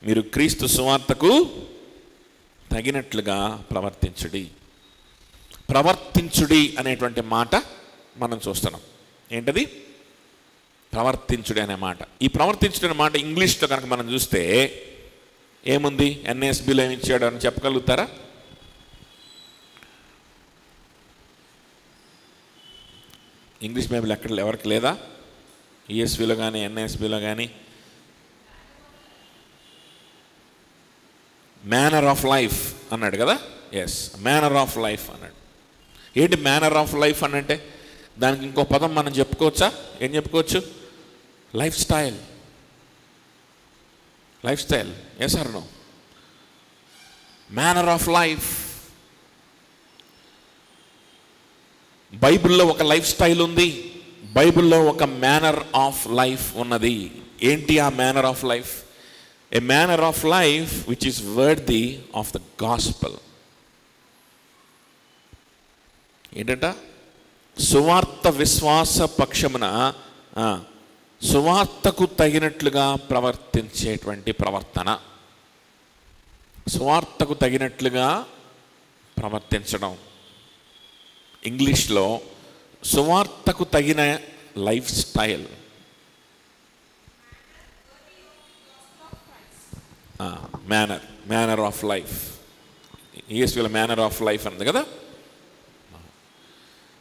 మీరు క్రీస్తు సువార్తకు తగినట్లుగా ప్రవర్తించుడి. ప్రవర్తించుడి అనేటువంటి మాట మనం చూస్తున్నాం. ఏంటది? ప్రవర్తించుడి అనే మాట. ఈ ప్రవర్తించుడి అనే మాట ఇంగ్లీష్లో కనుక మనం చూస్తే ఏముంది? ఎన్ఎస్బిలో ఏమి ఇచ్చాడు అని చెప్పగలుగుతారా? ఇంగ్లీష్ బైబిల్ ఎక్కడ ఎవరికి లేదా? ఈఎస్బిలో కానీ ఎన్ఎస్బిలో కానీ మేనర్ ఆఫ్ లైఫ్ అన్నాడు కదా. ఎస్, మేనర్ ఆఫ్ లైఫ్ అన్నాడు. ఏంటి మేనర్ ఆఫ్ లైఫ్ అని అంటే? దానికి ఇంకో పదం మనం చెప్పుకోవచ్చా? ఏం చెప్పుకోవచ్చు? Lifestyle. Lifestyle. Yes or no? Manner of life. బైబిల్లో ఒక లైఫ్ స్టైల్ ఉంది, బైబిల్లో ఒక మేనర్ ఆఫ్ లైఫ్ ఉన్నది. ఏంటి ఆ manner of life? A manner of life which is worthy of the gospel. ఏంటంట? సువార్త విశ్వాస పక్షమున సువార్తకు తగినట్లుగా ప్రవర్తించేటువంటి ప్రవర్తన. సువార్తకు తగినట్లుగా ప్రవర్తించడం. ఇంగ్లీష్లో సువార్తకు తగిన life style. Manner of life. ఈఎస్బీలో మేనర్ ఆఫ్ లైఫ్ అన్నది కదా.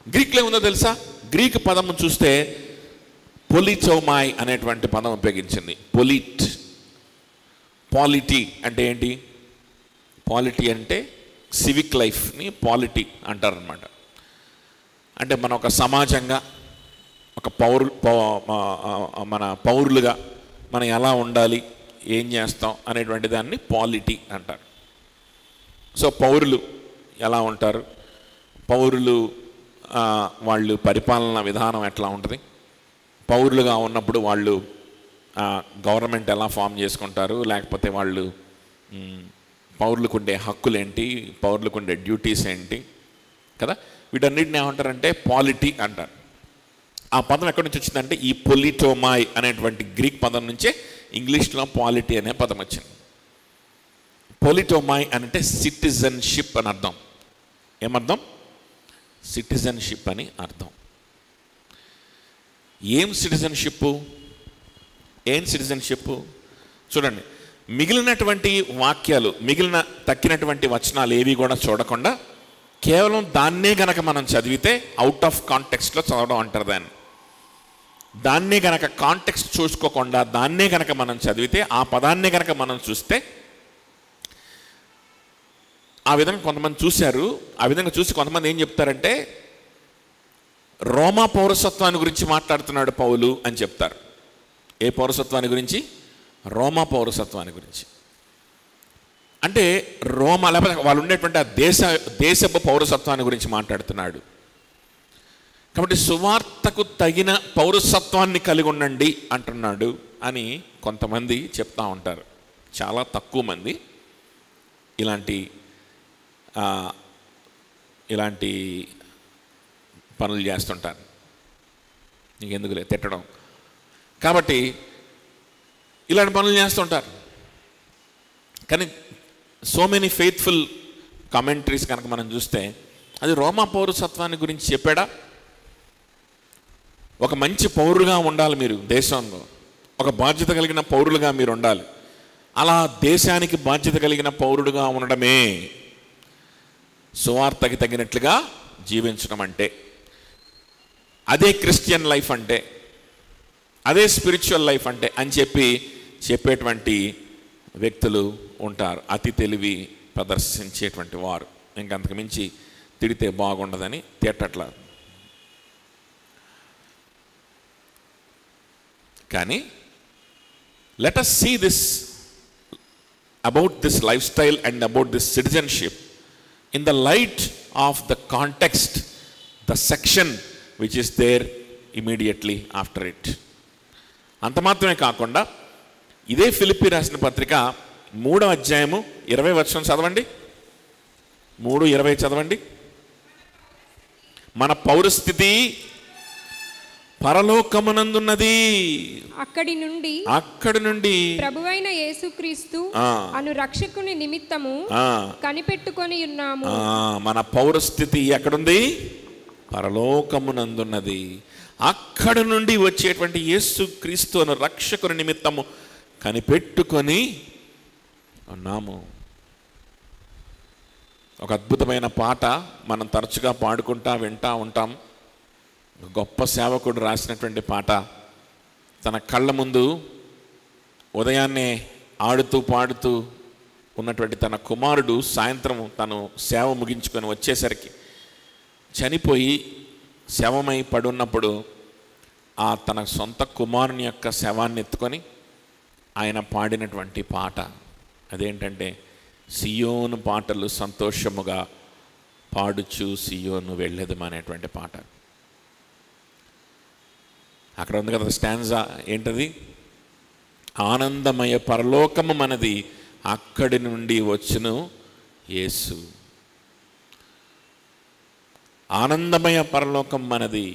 గ్రీక్లో ఏముందో తెలుసా? గ్రీక్ పదము చూస్తే పొలిటోమాయ్ అనేటువంటి పదం ఉపయోగించింది. పొలిట్. పాలిటీ అంటే ఏంటి? పాలిటీ అంటే సివిక్ లైఫ్ని పాలిటీ అంటారనమాట. అంటే మనం ఒక సమాజంగా, ఒక మన పౌరులుగా మనం ఎలా ఉండాలి, ఏం చేస్తాం అనేటువంటి దాన్ని పాలిటీ అంటారు. సో పౌరులు ఎలా ఉంటారు, పౌరులు వాళ్ళు పరిపాలన విధానం ఎట్లా ఉంటుంది, పౌరులుగా ఉన్నప్పుడు వాళ్ళు గవర్నమెంట్ ఎలా ఫామ్ చేసుకుంటారు, లేకపోతే వాళ్ళు పౌరులకు ఉండే హక్కులు ఏంటి, పౌరులకు ఉండే డ్యూటీస్ ఏంటి కదా, వీటన్నిటిని ఏమంటారంటే పాలిటీ అంటారు. ఆ పదం ఎక్కడి నుంచి వచ్చిందంటే ఈ పొలిటోమాయ్ అనేటువంటి గ్రీక్ పదం నుంచే ఇంగ్లీష్లో పాలిటీ అనే పదం వచ్చింది. పొలిటోమాయ్ అంటే సిటిజన్షిప్ అని అర్థం. ఏమర్థం? సిటిజన్షిప్ అని అర్థం. ఏం సిటిజన్షిప్? ఏం సిటిజన్షిప్? చూడండి, మిగిలినటువంటి వాక్యాలు, మిగిలిన తక్కినటువంటి వచనాలు ఏవి కూడా చూడకుండా కేవలం దాన్నే గనక మనం చదివితే, అవుట్ ఆఫ్ కాంటెక్స్ట్లో చదవడం అంటారు దాన్ని. దాన్నే గనక కాంటెక్స్ట్ చూసుకోకుండా దాన్నే గనక మనం చదివితే, ఆ పదాన్నే గనక మనం చూస్తే, ఆ విధంగా కొంతమంది చూశారు. ఆ విధంగా చూసి కొంతమంది ఏం చెప్తారంటే రోమా పౌరసత్వాన్ని గురించి మాట్లాడుతున్నాడు పౌలు అని చెప్తారు. ఏ పౌరసత్వాన్ని గురించి? రోమా పౌరసత్వాన్ని గురించి. అంటే రోమా లేకపోతే వాళ్ళు ఉండేటువంటి ఆ దేశపు పౌరసత్వాన్ని గురించి మాట్లాడుతున్నాడు. కాబట్టి సువార్తకు తగిన పౌరసత్వాన్ని కలిగి ఉండండి అంటున్నాడు అని కొంతమంది చెప్తా ఉంటారు. చాలా తక్కువ మంది ఇలాంటి పనులు చేస్తుంటారు. నీకు ఎందుకులే తిట్టడం. కాబట్టి ఇలాంటి పనులు చేస్తుంటారు. కానీ సో మెనీ ఫెయిత్ఫుల్ కామెంటరీస్ కనుక మనం చూస్తే అది రోమా పౌరసత్వాన్ని గురించి చెప్పాడా? ఒక మంచి పౌరులుగా ఉండాలి మీరు దేశంలో, ఒక బాధ్యత కలిగిన పౌరులుగా మీరు ఉండాలి. అలా దేశానికి బాధ్యత కలిగిన పౌరుడుగా ఉండడమే సువార్తకి తగినట్లుగా జీవించడం అంటే. అదే క్రిస్టియన్ లైఫ్ అంటే, అదే స్పిరిచువల్ లైఫ్ అంటే అని చెప్పేటువంటి వ్యక్తులు ఉంటారు. అతి తెలివి ప్రదర్శించేటువంటి వారు. ఇంకంతకు మించి తిడితే బాగుండదని తిట్టట్లా. కానీ let us see this, about this lifestyle and about this citizenship in the light of the context, the section which is there immediately after it. అంత మాత్రమే కాకుండా ఇదే ఫిలిప్పీ రాసిన పత్రిక 3వ అధ్యాయము 20వ వచనం చదవండి. 3:20 చదవండి. మన పౌరస్థితి పరలోకమునందున్నది. అక్కడి నుండి ప్రభువైన యేసుక్రీస్తు అను రక్షకుని నిమిత్తము కనిపెట్టుకొని ఉన్నాము. మన పౌరస్థితి ఎక్కడుంది? పరలోకమునందున్నది. అక్కడి నుండి వచ్చేటువంటి యేసుక్రీస్తు అను రక్షకుని నిమిత్తము కనిపెట్టుకొని ఉన్నాము. ఒక అద్భుతమైన పాట మనం తరచుగా పాడుకుంటా వింటా ఉంటాం. గొప్ప సేవకుడు రాసినటువంటి పాట. తన కళ్ళ ముందు ఉదయాన్నే ఆడుతూ పాడుతూ ఉన్నటువంటి తన కుమారుడు సాయంత్రం తను సేవ ముగించుకొని వచ్చేసరికి చనిపోయి శవమై పడున్నప్పుడు ఆ తన సొంత కుమారుని యొక్క శవాన్ని ఎత్తుకొని ఆయన పాడినటువంటి పాట అదేంటంటే, సియోను పాటలు సంతోషముగా పాడుచు సియోను వెళ్ళేదమా అనేటువంటి పాట. అక్కడ ఉంది కదా స్టాంజా, ఏంటది? ఆనందమయ పరలోకము మనది, అక్కడి నుండి వచ్చును యేసు. ఆనందమయ పరలోకం మనది.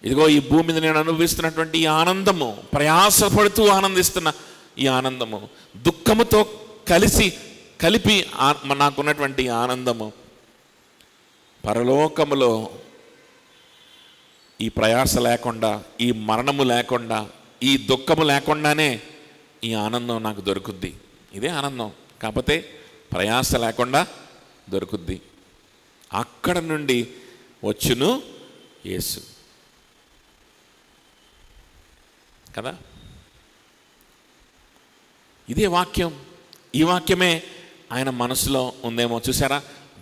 ఇదిగో ఈ భూమి మీద నేను అనుభవిస్తున్నటువంటి ఈ ఆనందము, ప్రయాసపడుతూ ఆనందిస్తున్న ఈ ఆనందము, దుఃఖముతో కలిపి నాకున్నటువంటి ఆనందము, పరలోకములో ఈ ప్రయాస లేకుండా, ఈ మరణము లేకుండా, ఈ దుఃఖము లేకుండానే ఈ ఆనందం నాకు దొరుకుద్ది. ఇదే ఆనందం. కాకపోతే ప్రయాస లేకుండా దొరుకుద్ది. అక్కడ నుండి వచ్చును యేసు కదా. ఇదే వాక్యం. ఈ వాక్యమే ఆయన మనసులో ఉందేమో. చూసారా,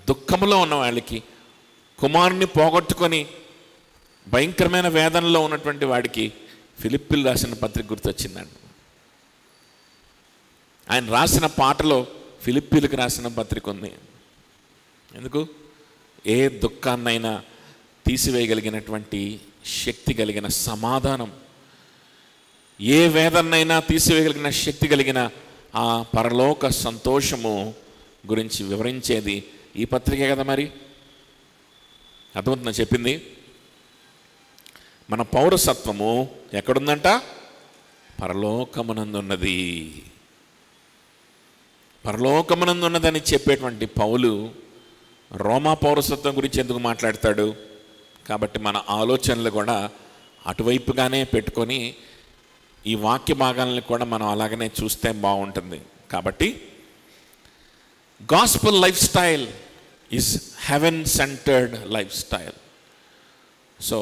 దుఃఖంలో ఉన్న వాళ్ళకి, కుమారుని పోగొట్టుకొని భయంకరమైన వేదనలో ఉన్నటువంటి వాడికి ఫిలిప్పీలు రాసిన పత్రిక గుర్తొచ్చిందండి. ఆయన రాసిన పాటలో ఫిలిప్పీలకు రాసిన పత్రిక ఉంది. ఎందుకు? ఏ దుఃఖాన్నైనా తీసివేయగలిగినటువంటి శక్తి కలిగిన సమాధానం, ఏ వేదనైనా తీసివేయగలిగిన శక్తి కలిగిన ఆ పరలోక సంతోషము గురించి వివరించేది ఈ పత్రికే కదా. మరి అర్థమవుతుందని చెప్పింది. మన పౌరసత్వము ఎక్కడుందంట? పరలోకమునందున్నది. పరలోకమునందున్నదని చెప్పేటువంటి పౌలు రోమా పౌరసత్వం గురించి ఎందుకు మాట్లాడతాడు? కాబట్టి మన ఆలోచనలు కూడా అటువైపుగానే పెట్టుకొని ఈ వాక్య భాగాలను కూడా మనం అలాగనే చూస్తే బాగుంటుంది. కాబట్టి gospel lifestyle is heaven centred lifestyle. So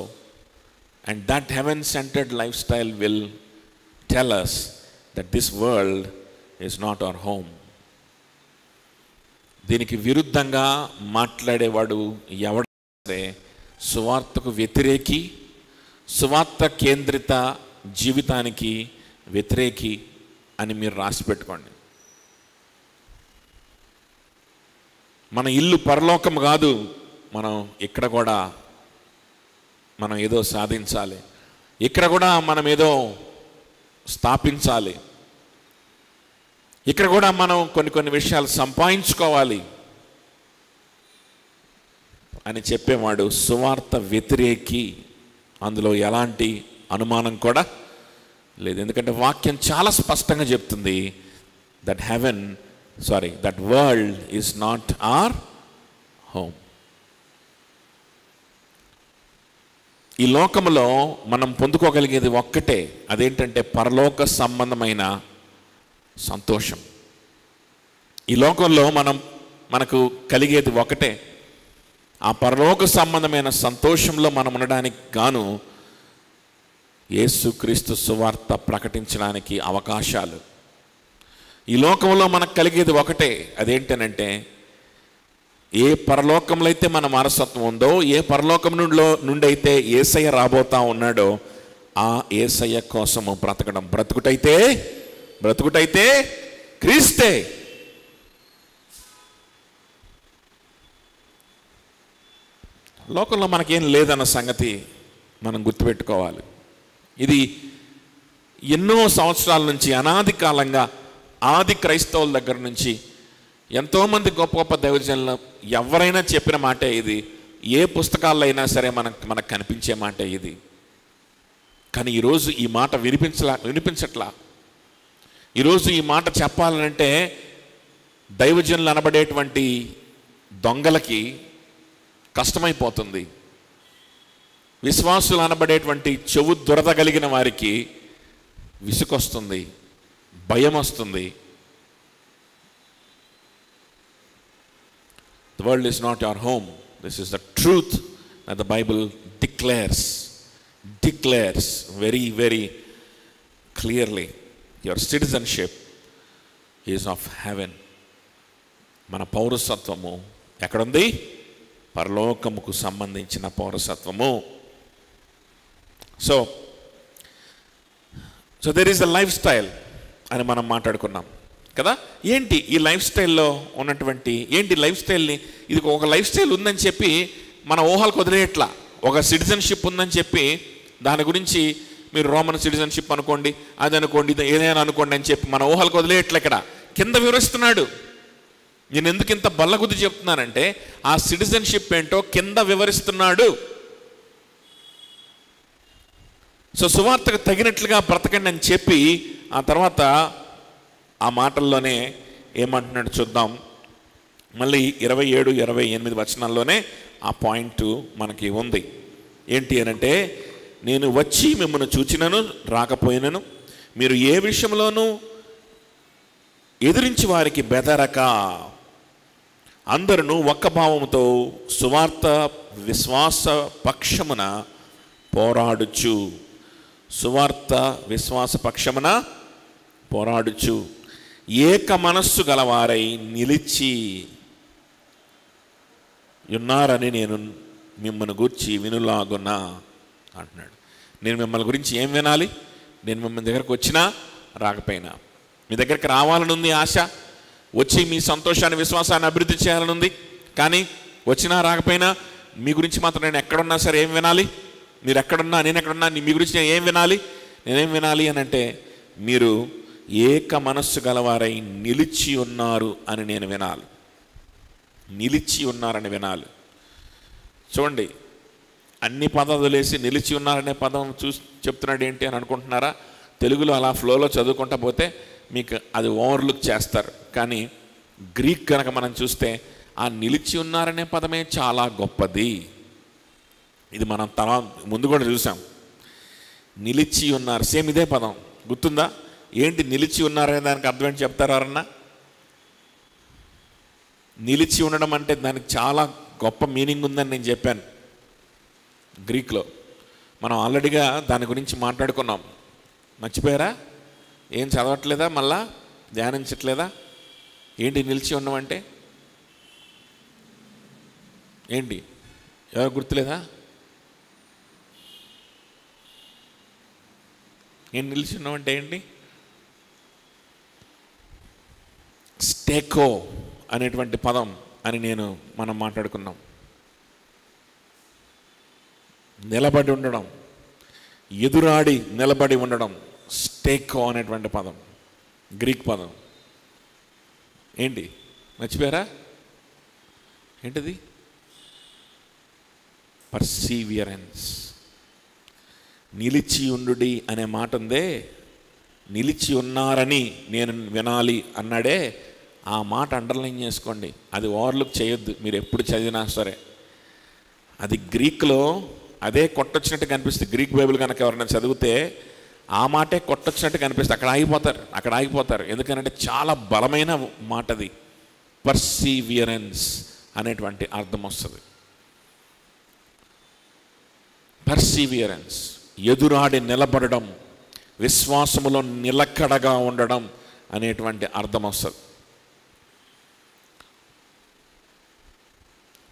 and that heaven centered lifestyle will tell us that this world is not our home. దీనికి విరుద్ధంగా మాట్లాడేవాడు ఎవడే సువార్తకు వ్యతిరేకి, సువార్త కేంద్రిత జీవితానికి వ్యతిరేకి అని మీరు రాసి పెట్టుకోండి. మన ఇల్లు పరలోకం కాదు. మనం ఇక్కడ కూడా మనం ఏదో సాధించాలి, ఇక్కడ కూడా మనం ఏదో స్థాపించాలి, ఇక్కడ కూడా మనం కొన్ని విషయాలు సంపాదించుకోవాలి అని చెప్పేవాడు సువార్త వ్యతిరేకి. అందులో ఎలాంటి అనుమానం కూడా లేదు. ఎందుకంటే వాక్యం చాలా స్పష్టంగా చెప్తుంది, that world is not our home. ఈ లోకంలో మనం పొందుకోగలిగేది ఒక్కటే, అదేంటంటే పరలోక సంబంధమైన సంతోషం. ఈ లోకంలో మనకు కలిగేది ఒకటే, ఆ పరలోక సంబంధమైన సంతోషంలో మనం ఉండడానికి గాను యేసుక్రీస్తు సువార్త ప్రకటించడానికి అవకాశాలు. ఈ లోకంలో మనకు కలిగేది ఒకటే, అదేంటనంటే ఏ పరలోకంలో అయితే మన వారసత్వం ఉందో, ఏ పరలోకం నుండి అయితే యేసయ్య రాబోతా ఉన్నాడో ఆ యేసయ్య కోసము బ్రతకడం. బ్రతుకుటైతే క్రీస్తే. లోకంలో మనకేం లేదన్న సంగతి మనం గుర్తుపెట్టుకోవాలి. ఇది ఎన్నో సంవత్సరాల నుంచి, అనాది కాలంగా, ఆది క్రైస్తవుల దగ్గర నుంచి ఎంతోమంది గొప్ప గొప్ప దైవజనులు ఎవరైనా చెప్పిన మాటే ఇది. ఏ పుస్తకాల్లో అయినా సరే మనకు కనిపించే మాట ఇది. కానీ ఈరోజు ఈ మాట వినిపించట్లా. ఈరోజు ఈ మాట చెప్పాలంటే దైవజనులు అనబడేటువంటి దొంగలకి కష్టమైపోతుంది. విశ్వాసులు అనబడేటువంటి చెవు దురద కలిగిన వారికి విసుకొస్తుంది, భయం వస్తుంది. The world is not your home. This is the truth that the Bible declares very, very clearly. Your citizenship is of heaven. మన పౌరసత్వము ఎక్కడుంది? పరలోకముకు సంబంధించిన పౌరసత్వము. So there is a life style అని మనం మాట్లాడుకున్నాం కదా. ఏంటి ఈ లైఫ్ స్టైల్లో ఉన్నటువంటి లైఫ్ స్టైల్ని, ఇది ఒక లైఫ్ స్టైల్ ఉందని చెప్పి మన ఊహలకు వదిలేయట్లా. ఒక సిటిజన్షిప్ ఉందని చెప్పి దాని గురించి మీరు రోమన్ సిటిజన్షిప్ అనుకోండి, అది అనుకోండి, ఇది ఏదైనా అనుకోండి అని చెప్పి మన ఊహలకు వదిలేయట్లే. ఇక్కడ కింద వివరిస్తున్నాడు. నేను ఎందుకు ఇంత బల్లగుద్ది చెప్తున్నానంటే ఆ సిటిజన్షిప్ ఏంటో కింద వివరిస్తున్నాడు. సో సువార్తకు తగినట్లుగా బ్రతకండి అని చెప్పి ఆ తర్వాత ఆ మాటల్లోనే ఏమంటున్నాడు చూద్దాం. మళ్ళీ 27, 28 వచనాల్లోనే ఆ పాయింట్ మనకి ఉంది. ఏంటి అనంటే, నేను వచ్చి మిమ్మల్ని చూచినను రాకపోయినను మీరు ఏ విషయంలోనూ ఎదిరించి వారికి బెదరక అందరూ ఒక్క భావముతో సువార్త విశ్వాస పక్షమున పోరాడుచు, సువార్త విశ్వాస పక్షమున పోరాడుచు ఏక మనస్సు గలవారై నిలిచి ఉన్నారని నేను మిమ్మల్ని గురించి వినులాగున్నా అంటున్నాడు. నేను మిమ్మల్ని గురించి ఏం వినాలి? నేను మిమ్మల్ని దగ్గరకు వచ్చినా రాకపోయినా, మీ దగ్గరికి రావాలని ఉంది ఆశ, వచ్చి మీ సంతోషాన్ని విశ్వాసాన్ని అభివృద్ధి చేయాలని ఉంది. కానీ వచ్చినా రాకపోయినా మీ గురించి మాత్రం నేను ఎక్కడున్నా సరే ఏం వినాలి? మీరు ఎక్కడున్నా నేను ఎక్కడున్నా మీ గురించి నేను ఏం వినాలి? నేనేం వినాలి అని అంటే, మీరు ఏక మనస్సు గలవారై నిలిచి ఉన్నారు అని నేను వినాలి. నిలిచి ఉన్నారని వినాలి. చూడండి, అన్ని పదాలు వేసి నిలిచి ఉన్నారనే పదం చెప్తున్నాడు ఏంటి అని అనుకుంటున్నారా? తెలుగులో అలా ఫ్లోలో చదువుకుంటా పోతే మీకు అది ఓవర్లుక్ చేస్తారు. కానీ గ్రీక్ కనుక మనం చూస్తే ఆ నిలిచి ఉన్నారనే పదమే చాలా గొప్పది. ఇది మనం ముందు కూడా చూసాం. నిలిచి ఉన్నారు, సేమ్ ఇదే పదం, గుర్తుందా? ఏంటి నిలిచి ఉన్నారనే దానికి అర్థం ఏంటి చెప్తారు ఎవరన్నా? నిలిచి ఉండడం అంటే దానికి చాలా గొప్ప మీనింగ్ ఉందని నేను చెప్పాను గ్రీక్లో. మనం ఆల్రెడీగా దాని గురించి మాట్లాడుకున్నాం. మర్చిపోయారా? ఏం చదవట్లేదా? మళ్ళా ధ్యానించట్లేదా? ఏంటి నిలిచి ఉన్నామంటే ఏంటి? ఎవరు గుర్తులేదా? ఏం నిలిచి ఉన్నామంటే ఏంటి? స్టేకో అనేటువంటి పదం అని మనం మాట్లాడుకున్నాం. నిలబడి ఉండడం, ఎదురాడి నిలబడి ఉండడం, స్టేకో అనేటువంటి పదం, గ్రీక్ పదం. ఏంటి మర్చిపోయారా? ఏంటిది? పర్సీవియరెన్స్. నిలిచి ఉండుడి అనే మాట ఉందే, నిలిచి ఉన్నారని నేను వినాలి అన్నాడే, ఆ మాట అండర్లైన్ చేసుకోండి. అది ఓవర్లుక్ చేయొద్దు మీరు ఎప్పుడు చదివినా సరే. అది గ్రీక్లో అదే కొట్టొచ్చినట్టు కనిపిస్తుంది. గ్రీక్ బైబిల్ కనుక ఎవరైనా చదివితే ఆ మాటే కొట్టొచ్చినట్టు కనిపిస్తుంది. అక్కడ ఆగిపోతారు. ఎందుకంటే చాలా బలమైన మాట అది. పర్సీవియరెన్స్ అనేటువంటి అర్థం వస్తుంది. పర్సీవియరెన్స్, ఎదురాడి నిలబడడం, విశ్వాసములో నిలకడగా ఉండడం అనేటువంటి అర్థం వస్తుంది.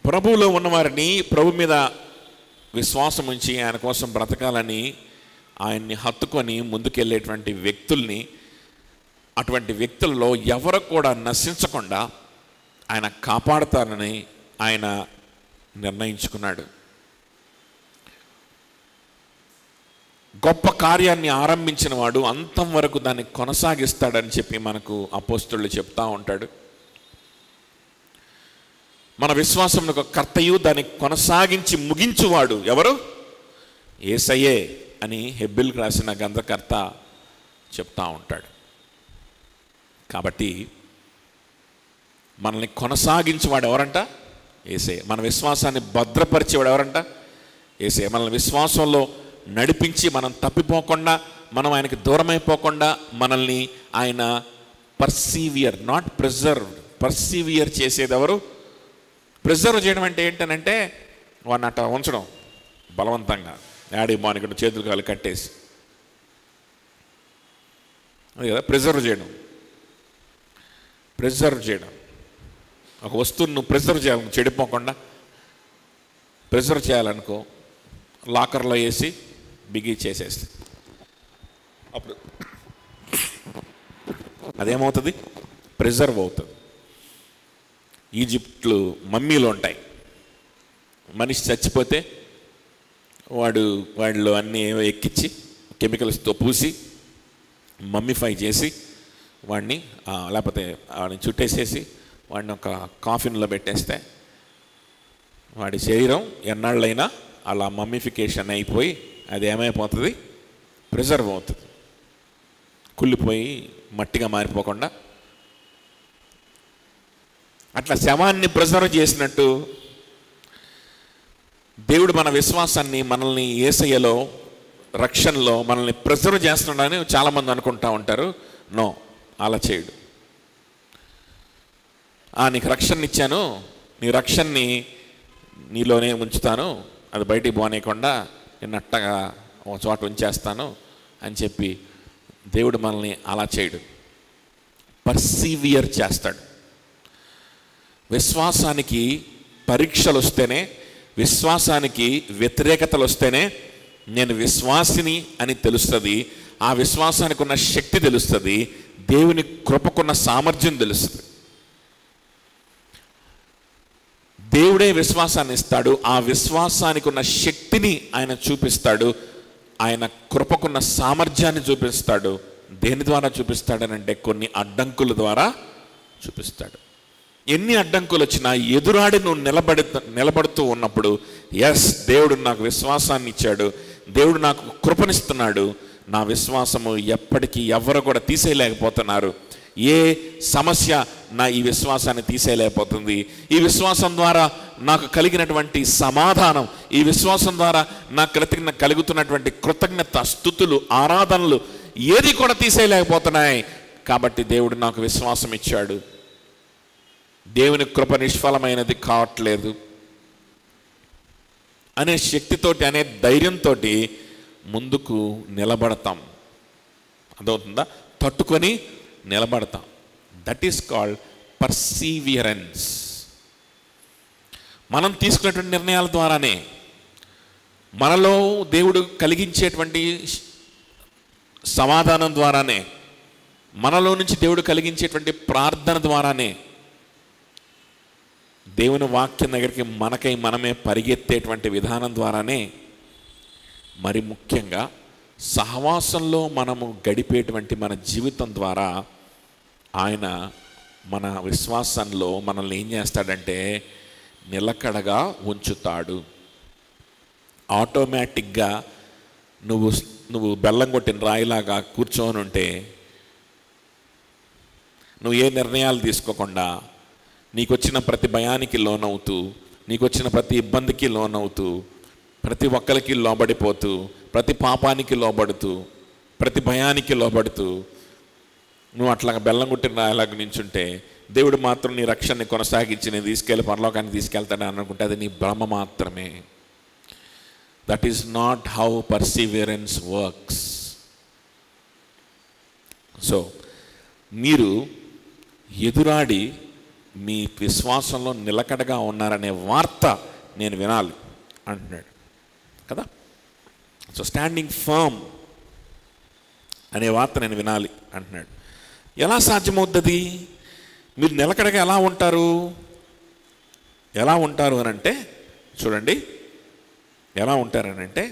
ప్రభువులో ఉన్నవారిని, ప్రభు మీద విశ్వాసం ఉంచి ఆయన కోసం బ్రతకాలని ఆయన్ని హత్తుకొని ముందుకెళ్ళేటువంటి వ్యక్తుల్ని, అటువంటి వ్యక్తుల్లో ఎవరు కూడా నశించకుండా ఆయన కాపాడుతారని ఆయన నిర్ణయించుకున్నాడు. గొప్ప కార్యాన్ని ఆరంభించిన వాడు అంతం వరకు దాన్ని కొనసాగిస్తాడని చెప్పి మనకు అపోస్తలుడు చెప్తా ఉంటాడు. మన విశ్వాసం ఒక కర్తయు దాన్ని కొనసాగించి ముగించువాడు ఎవరు? యేసయ్యే అని హెబ్రీయులకు రాసిన గ్రంథకర్త చెప్తా ఉంటాడు. కాబట్టి మనల్ని కొనసాగించేవాడు ఎవరంట? యేసయ్య. మన విశ్వాసాన్ని భద్రపరిచేవాడు ఎవరంట? యేసయ్య. మనల్ని విశ్వాసంలో నడిపించి మనం తప్పిపోకుండా, మనం ఆయనకి దూరమైపోకుండా మనల్ని ఆయన పర్సీవియర్, నాట్ ప్రిజర్వ్డ్, పర్సీవియర్ చేసేది ఎవరు? ప్రిజర్వ్ చేయడం అంటే ఏంటనంటే వాడిని అట్లా ఉంచడం బలవంతంగా, యాడీ మానికడు చేతులు కాలు కట్టేసి, అది కదా ప్రిజర్వ్ చేయడం. ప్రిజర్వ్ చేయడం, ఒక వస్తువును నువ్వు ప్రిజర్వ్ చేయాలి, చెడిపోకుండా ప్రిజర్వ్ చేయాలనుకో, లాకర్లో వేసి బిగి చేసేస్తే అప్పుడు అదేమవుతుంది? ప్రిజర్వ్ అవుతుంది. ఈజిప్ట్లో మమ్మీలు ఉంటాయి. మనిషి చచ్చిపోతే వాళ్ళు అన్నీ ఏవో ఎక్కించి కెమికల్స్తో పూసి మమ్మీఫై చేసి వాడిని, లేకపోతే వాడిని చుట్టేసేసి వాడిని ఒక కాఫిన్లో పెట్టేస్తే వాడి శరీరం ఎన్నాళ్ళైనా అలా మమ్మిఫికేషన్ అయిపోయి అది ఏమైపోతుంది? ప్రిజర్వ్ అవుతుంది. కుళ్ళిపోయి మట్టిగా మారిపోకుండా. అట్లా శవాన్ని ప్రిజర్వ్ చేసినట్టు దేవుడు మన విశ్వాసాన్ని, మనల్ని యేసయ్యలో, రక్షణలో మనల్ని ప్రిజర్వ్ చేస్తున్నాడని చాలామంది అనుకుంటా ఉంటారు. నో, అలా చేయడు. నీకు రక్షణ ఇచ్చాను, నీ రక్షణని నీలోనే ఉంచుతాను, అది బయటికి పోనీయకుండా నేను అట్టగా ఒక చోట ఉంచేస్తాను అని చెప్పి దేవుడు మనల్ని అలా చేయడు. పర్సీవియర్ చేస్తాడు. విశ్వాసానికి పరీక్షలు వస్తేనే, విశ్వాసానికి వ్యతిరేకతలు వస్తేనే నేను విశ్వాసిని అని తెలుస్తుంది. ఆ విశ్వాసానికి ఉన్న శక్తి తెలుస్తుంది. దేవుని కృపకున్న సామర్థ్యం తెలుస్తుంది. దేవుడే విశ్వాసాన్ని ఇస్తాడు. ఆ విశ్వాసానికి ఉన్న శక్తిని ఆయన చూపిస్తాడు. ఆయన కృపకున్న సామర్థ్యాన్ని చూపిస్తాడు. దేని ద్వారా చూపిస్తాడనంటే కొన్ని అడ్డంకుల ద్వారా చూపిస్తాడు. ఎన్ని అడ్డంకులు వచ్చినా ఎదురాడి నువ్వు నిలబడుతూ ఉన్నప్పుడు, ఎస్, దేవుడు నాకు విశ్వాసాన్ని ఇచ్చాడు, దేవుడు నాకు కృపనిస్తున్నాడు, నా విశ్వాసము ఎప్పటికీ ఎవరు కూడా తీసేయలేకపోతున్నారు, ఏ సమస్య నా ఈ విశ్వాసాన్ని తీసేయలేకపోతుంది, ఈ విశ్వాసం ద్వారా నాకు కలిగినటువంటి సమాధానం, ఈ విశ్వాసం ద్వారా నాకు కలుగుతున్నటువంటి కృతజ్ఞత, స్తుతులు, ఆరాధనలు ఏది కూడా తీసేయలేకపోతున్నాయి. కాబట్టి దేవుడు నాకు విశ్వాసం ఇచ్చాడు, దేవుని కృప నిష్ఫలమైనది కావట్లేదు అనే శక్తితోటి, అనే ధైర్యంతో ముందుకు నిలబడతాం. అదవుతుందా? తట్టుకొని నిలబడతాం. That is called perseverance. మనం తీసుకున్నటువంటి నిర్ణయాల ద్వారానే, మనలో దేవుడు కలిగించేటువంటి సమాధానం ద్వారానే, మనలో నుంచి దేవుడు కలిగించేటువంటి ప్రార్థన ద్వారానే, దేవుని వాక్యం దగ్గరికి మనకై మనమే పరిగెత్తేటువంటి విధానం ద్వారానే, మరి ముఖ్యంగా సహవాసంలో మనము గడిపేటువంటి మన జీవితం ద్వారా ఆయన మన విశ్వాసంలో మనల్ని ఏం చేస్తాడంటే నిలకడగా ఉంచుతాడు. ఆటోమేటిక్గా నువ్వు బెల్లం కొట్టిన రాయిలాగా కూర్చొని ఉంటే, నువ్వు ఏ నిర్ణయాలు తీసుకోకుండా, నీకు వచ్చిన ప్రతి భయానికి లోనవుతూ, నీకు వచ్చిన ప్రతి ఇబ్బందికి లోనవుతూ, ప్రతి ఒక్కరికి లోబడిపోతూ, ప్రతి పాపానికి లోబడుతూ, ప్రతి భయానికి లోబడుతూ నువ్వు అట్లా బెల్లం కొట్టిన రాయలాగా నించుంటే, దేవుడు మాత్రం నీ రక్షణని కొనసాగించి నేను తీసుకెళ్ళి పరలోకాన్ని తీసుకెళ్తాడని అనుకుంటే అది నీ భ్రమ మాత్రమే. That is not how perseverance works. So మీరు ఎదురాడి మీ విశ్వాసంలో నిలకడగా ఉన్నారనే వార్త నేను వినాలి అంటున్నాడు కదా. సో స్టాండింగ్ ఫర్మ్ అనే వార్త నేను వినాలి అంటున్నాడు. ఎలా సాధ్యమవుతుంది? మీరు నిలకడగా ఎలా ఉంటారు? ఎలా ఉంటారు అని అంటే చూడండి, ఎలా ఉంటారనంటే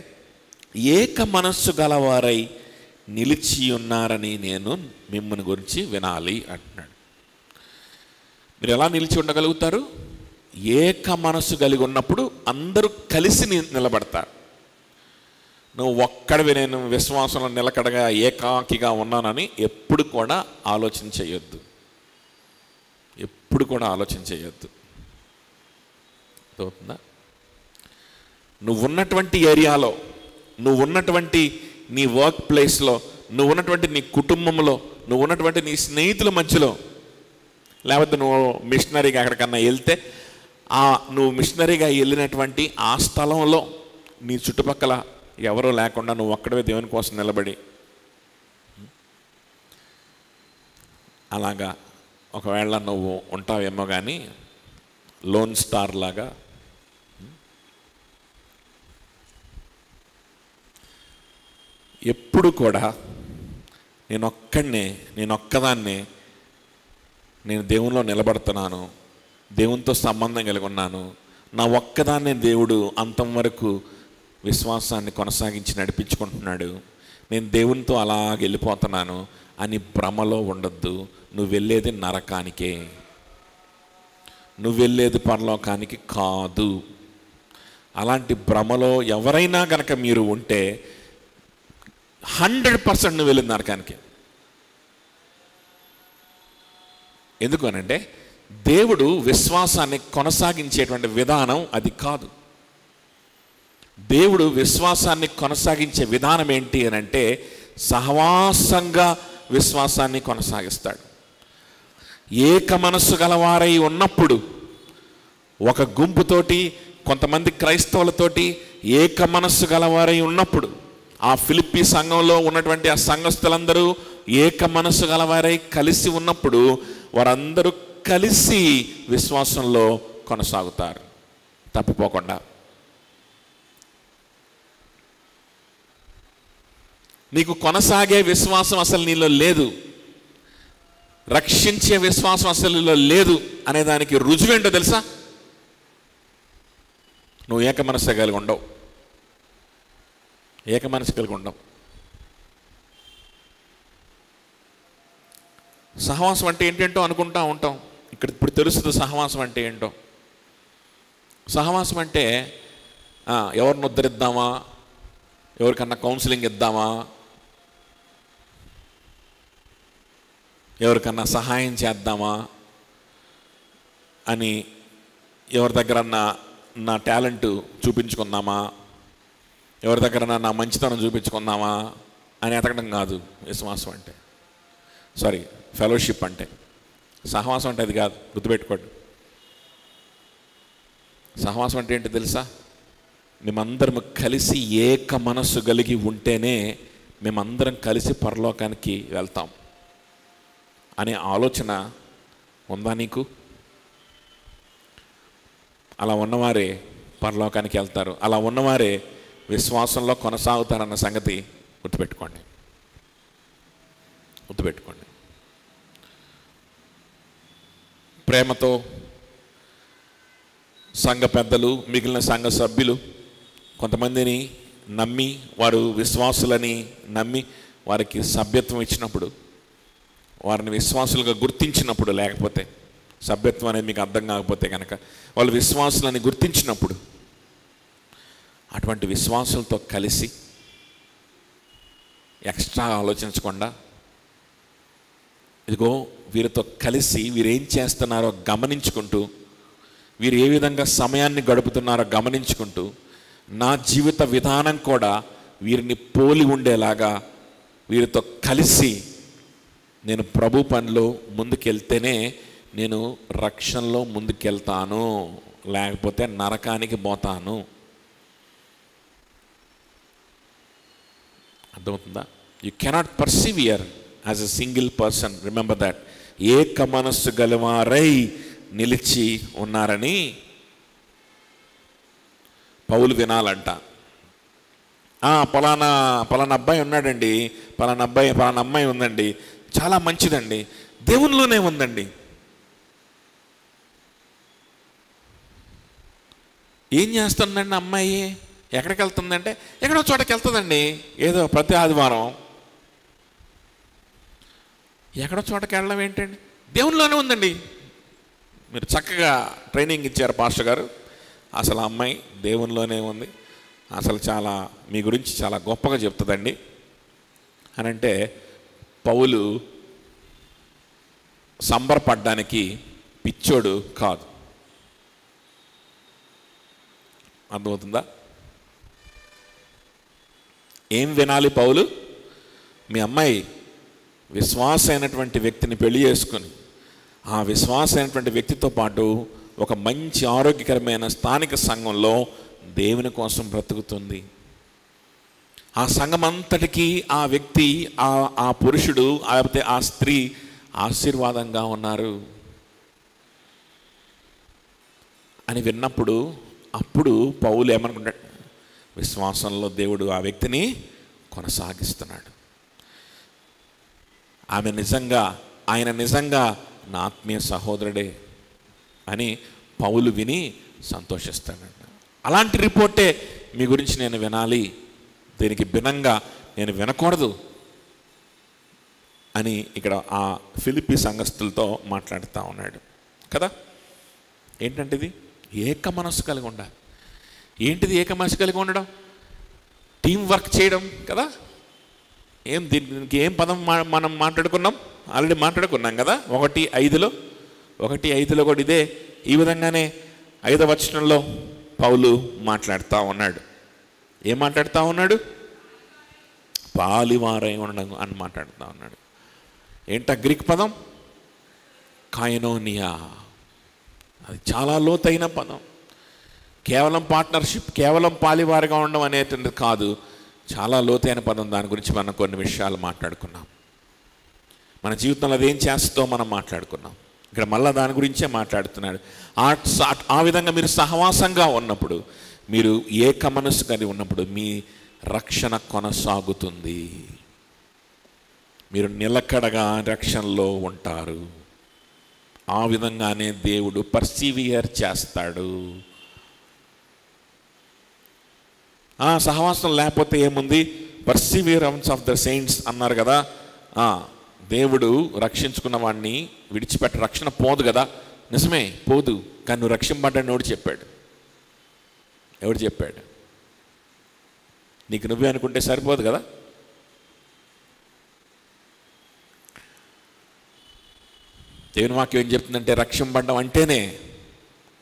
ఏక మనస్సు గలవారై నిలిచి ఉన్నారని నేను మిమ్మల్ని గురించి వినాలి అంటున్నాడు. మీరు ఎలా నిలిచి ఉండగలుగుతారు? ఏక మనసు కలిగి ఉన్నప్పుడు అందరూ కలిసి నిలబడతారు. నువ్వు ఒక్కడివి నేను విశ్వాసంలో నిలకడగా ఏకాకిగా ఉన్నానని ఎప్పుడు కూడా ఆలోచన చేయొద్దు. ఎప్పుడు కూడా ఆలోచన చేయొద్దు. అవుతుందా? నువ్వు ఉన్నటువంటి ఏరియాలో, నువ్వు ఉన్నటువంటి నీ వర్క్ ప్లేస్లో, నువ్వు ఉన్నటువంటి నీ కుటుంబంలో, నువ్వు ఉన్నటువంటి నీ స్నేహితుల మధ్యలో, లేకపోతే నువ్వు మిషనరీగా ఎక్కడికన్నా వెళ్తే నువ్వు మిషనరీగా వెళ్ళినటువంటి ఆ స్థలంలో నీ చుట్టుపక్కల ఎవరూ లేకుండా నువ్వు ఒక్కడే దేవుని కోసం నిలబడి అలాగా ఒకవేళ నువ్వు ఉంటావేమో, కానీ లోన్ స్టార్ లాగా ఎప్పుడు కూడా నేను ఒక్కదాన్నే నేను దేవునిలో నిలబడుతున్నాను, దేవునితో సంబంధం కలిగి ఉన్నాను, నా ఒక్కదాన్నే దేవుడు అంతం వరకు విశ్వాసాన్ని కొనసాగించి నడిపించుకుంటున్నాడు, నేను దేవునితో అలాగ వెళ్ళిపోతున్నాను అని భ్రమలో ఉండొద్దు. నువ్వు వెళ్ళేది నరకానికే, నువ్వు వెళ్ళేది పరలోకానికి కాదు. అలాంటి భ్రమలో ఎవరైనా గనక మీరు ఉంటే 100% నువ్వు వెళ్ళింది నరకానికి. ఎందుకు అనంటే దేవుడు విశ్వాసాన్ని కొనసాగించేటువంటి విధానం అది కాదు. దేవుడు విశ్వాసాన్ని కొనసాగించే విధానం ఏంటి అని అంటే సహవాసంగా విశ్వాసాన్ని కొనసాగిస్తాడు. ఏక మనస్సు గలవారై ఉన్నప్పుడు, ఒక గుంపుతోటి కొంతమంది క్రైస్తవులతోటి ఏక మనస్సు గలవారై ఉన్నప్పుడు, ఆ ఫిలిప్పీ సంఘంలో ఉన్నటువంటి ఆ సంఘస్థులందరూ ఏక మనస్సు గలవారై కలిసి ఉన్నప్పుడు వారందరూ కలిసి విశ్వాసంలో కొనసాగుతారు తప్పిపోకుండా. నీకు కొనసాగే విశ్వాసం అసలు నీలో లేదు, రక్షించే విశ్వాసం అసలు నీలో లేదు అనేదానికి రుజువేంటో తెలుసా? నువ్వు ఏక మనస్సు కలిగి ఉండవు. ఏక మనసు కలిగి ఉండవు. సహవాసం అంటే ఏంటంటో అనుకుంటా ఉంటాం. ఇప్పుడు తెలుస్తుంది సహవాసం అంటే ఏంటో. సహవాసం అంటే ఎవరిని ఉద్ధరిద్దామా, ఎవరికన్నా కౌన్సిలింగ్ ఇద్దామా, ఎవరికన్నా సహాయం చేద్దామా అని, ఎవరి దగ్గర నా టాలెంట్ చూపించుకుందామా, ఎవరి దగ్గర నా మంచితనం చూపించుకుందామా అని ఎతకడం కాదు విశ్వాసం అంటే. సారీ, ఫెలోషిప్ అంటే. సహవాసం అంటే అది కాదు, గుర్తుపెట్టుకోండి. సహవాసం అంటే ఏంటి తెలుసా? మేమందరం కలిసి ఏక మనస్సు కలిగి ఉంటేనే మేమందరం కలిసి పరలోకానికి వెళ్తాం అనే ఆలోచన ఉందా నీకు? అలా ఉన్నవారే పరలోకానికి వెళ్తారు, అలా ఉన్నవారే విశ్వాసంలో కొనసాగుతారన్న సంగతి గుర్తుపెట్టుకోండి. ప్రేమతో సంఘ పెద్దలు, మిగిలిన సంఘ సభ్యులు కొంతమందిని నమ్మి, వారు విశ్వాసులని నమ్మి వారికి సభ్యత్వం ఇచ్చినప్పుడు, వారిని విశ్వాసులుగా గుర్తించినప్పుడు, లేకపోతే సభ్యత్వం అనేది మీకు అర్థం కాకపోతే కనుక వాళ్ళు విశ్వాసులని గుర్తించినప్పుడు, అటువంటి విశ్వాసులతో కలిసి ఎక్స్ట్రా ఆలోచించకుండా, ఇదిగో వీరితో కలిసి వీరేం చేస్తున్నారో గమనించుకుంటూ, వీరు ఏ విధంగా సమయాన్ని గడుపుతున్నారో గమనించుకుంటూ, నా జీవిత విధానం కూడా వీరిని పోలి ఉండేలాగా వీరితో కలిసి నేను ప్రభు పనిలో ముందుకెళ్తేనే నేను రక్షణలో ముందుకెళ్తాను, లేకపోతే నరకానికి పోతాను. అర్థమవుతుందా? You cannot పర్సివియర్ as a single person. Remember that. ఏక మనస్సు గలవారై నిలిచి ఉన్నారని పౌలు వినాలంట. పలానా అబ్బాయి ఉన్నాడండి, పలానా అమ్మాయి ఉందండి, చాలా మంచిదండి, దేవునిలోనే ఉందండి. ఏం చేస్తుందండి అమ్మాయి? ఎక్కడికి వెళ్తుందంటే ఎక్కడో చోటకి వెళ్తుందండి, ఏదో ప్రతి ఆదివారం. ఎక్కడో చోటకి వెళ్ళడం ఏంటండి? దేవునిలోనే ఉందండి, మీరు చక్కగా ట్రైనింగ్ ఇచ్చారు పాస్టర్ గారు, అసలు ఆ అమ్మాయి దేవునిలోనే ఉంది, అసలు చాలా మీ గురించి చాలా గొప్పగా చెప్తుందండి అని అంటే పౌలు సంబరపడ్డానికి పిచ్చోడు కాదు. అర్థమవుతుందా? ఏం వినాలి పౌలు? మీ అమ్మాయి విశ్వాసమైనటువంటి వ్యక్తిని పెళ్లి చేసుకొని ఆ విశ్వాసమైనటువంటి వ్యక్తితో పాటు ఒక మంచి ఆరోగ్యకరమైన స్థానిక సంఘంలో దేవుని కోసం బ్రతుకుతుంది. ఆ సంఘం అంతటికీ ఆ వ్యక్తి, ఆ పురుషుడు, లేకపోతే ఆ స్త్రీ ఆశీర్వాదంగా ఉన్నారు అని విన్నప్పుడు అప్పుడు పౌలు ఏమనుకుంటాడు? విశ్వాసంలో దేవుడు ఆ వ్యక్తిని కొనసాగిస్తున్నాడు. ఆయన నిజంగా నా ఆత్మీయ సహోదరుడే అని పౌలు విని సంతోషిస్తాడంట. అలాంటి రిపోర్టే మీ గురించి నేను వినాలి, దీనికి భిన్నంగా నేను వినకూడదు అని ఇక్కడ ఆ ఫిలిప్పీ సంఘస్థులతో మాట్లాడుతూ ఉన్నాడు కదా. ఏంటంటే ఇది ఏక మనస్సు కలిగి ఉండాలి. ఏంటిది ఏక మనస్సు కలిగి ఉండడం? టీం వర్క్ చేయడం కదా. దీనికి ఏం పదం మనం మాట్లాడుకున్నాం? ఆల్రెడీ మాట్లాడుకున్నాం కదా. 1:5లో కూడా ఇదే, ఈ విధంగానే 5వ వచనంలో పౌలు మాట్లాడుతూ ఉన్నాడు. ఏం మాట్లాడుతూ ఉన్నాడు? పాలివారై ఉండడం అని మాట్లాడుతూ ఉన్నాడు. ఏంట గ్రీక్ పదం? కైనోనియా. అది చాలా లోతైన పదం. కేవలం పార్ట్నర్షిప్, కేవలం పాలివారిగా ఉండడం అనేటువంటిది కాదు, చాలా లోతైన పదం. దాని గురించి మనం కొన్ని విషయాలు మాట్లాడుకున్నాం. మన జీవితంలో అదేం చేస్తో మనం మాట్లాడుకున్నాం. ఇక్కడ మళ్ళీ దాని గురించే మాట్లాడుతున్నాడు. ఆ విధంగా మీరు సహవాసంగా ఉన్నప్పుడు, మీరు ఏక మనస్సు కలిగి ఉన్నప్పుడు మీ రక్షణ కొనసాగుతుంది. మీరు నిలకడగా రక్షణలో ఉంటారు. ఆ విధంగానే దేవుడు పర్సీవియర్ చేస్తాడు. సహవాసం లేకపోతే ఏముంది? పర్సీవియరెన్స్ ఆఫ్ ద సెయింట్స్ అన్నారు కదా. దేవుడు రక్షించుకున్న వాడిని విడిచిపెట్ట, రక్షణ పోదు కదా. నిజమే, పోదు. కానీ నువ్వు రక్షింపడ్డాను ఎవడు చెప్పాడు? ఎవడు చెప్పాడు? నీకు నువ్వే అనుకుంటే సరిపోదు కదా. దేవుని వాక్యం ఏం చెప్తుందంటే, రక్షింపడ్డం అంటేనే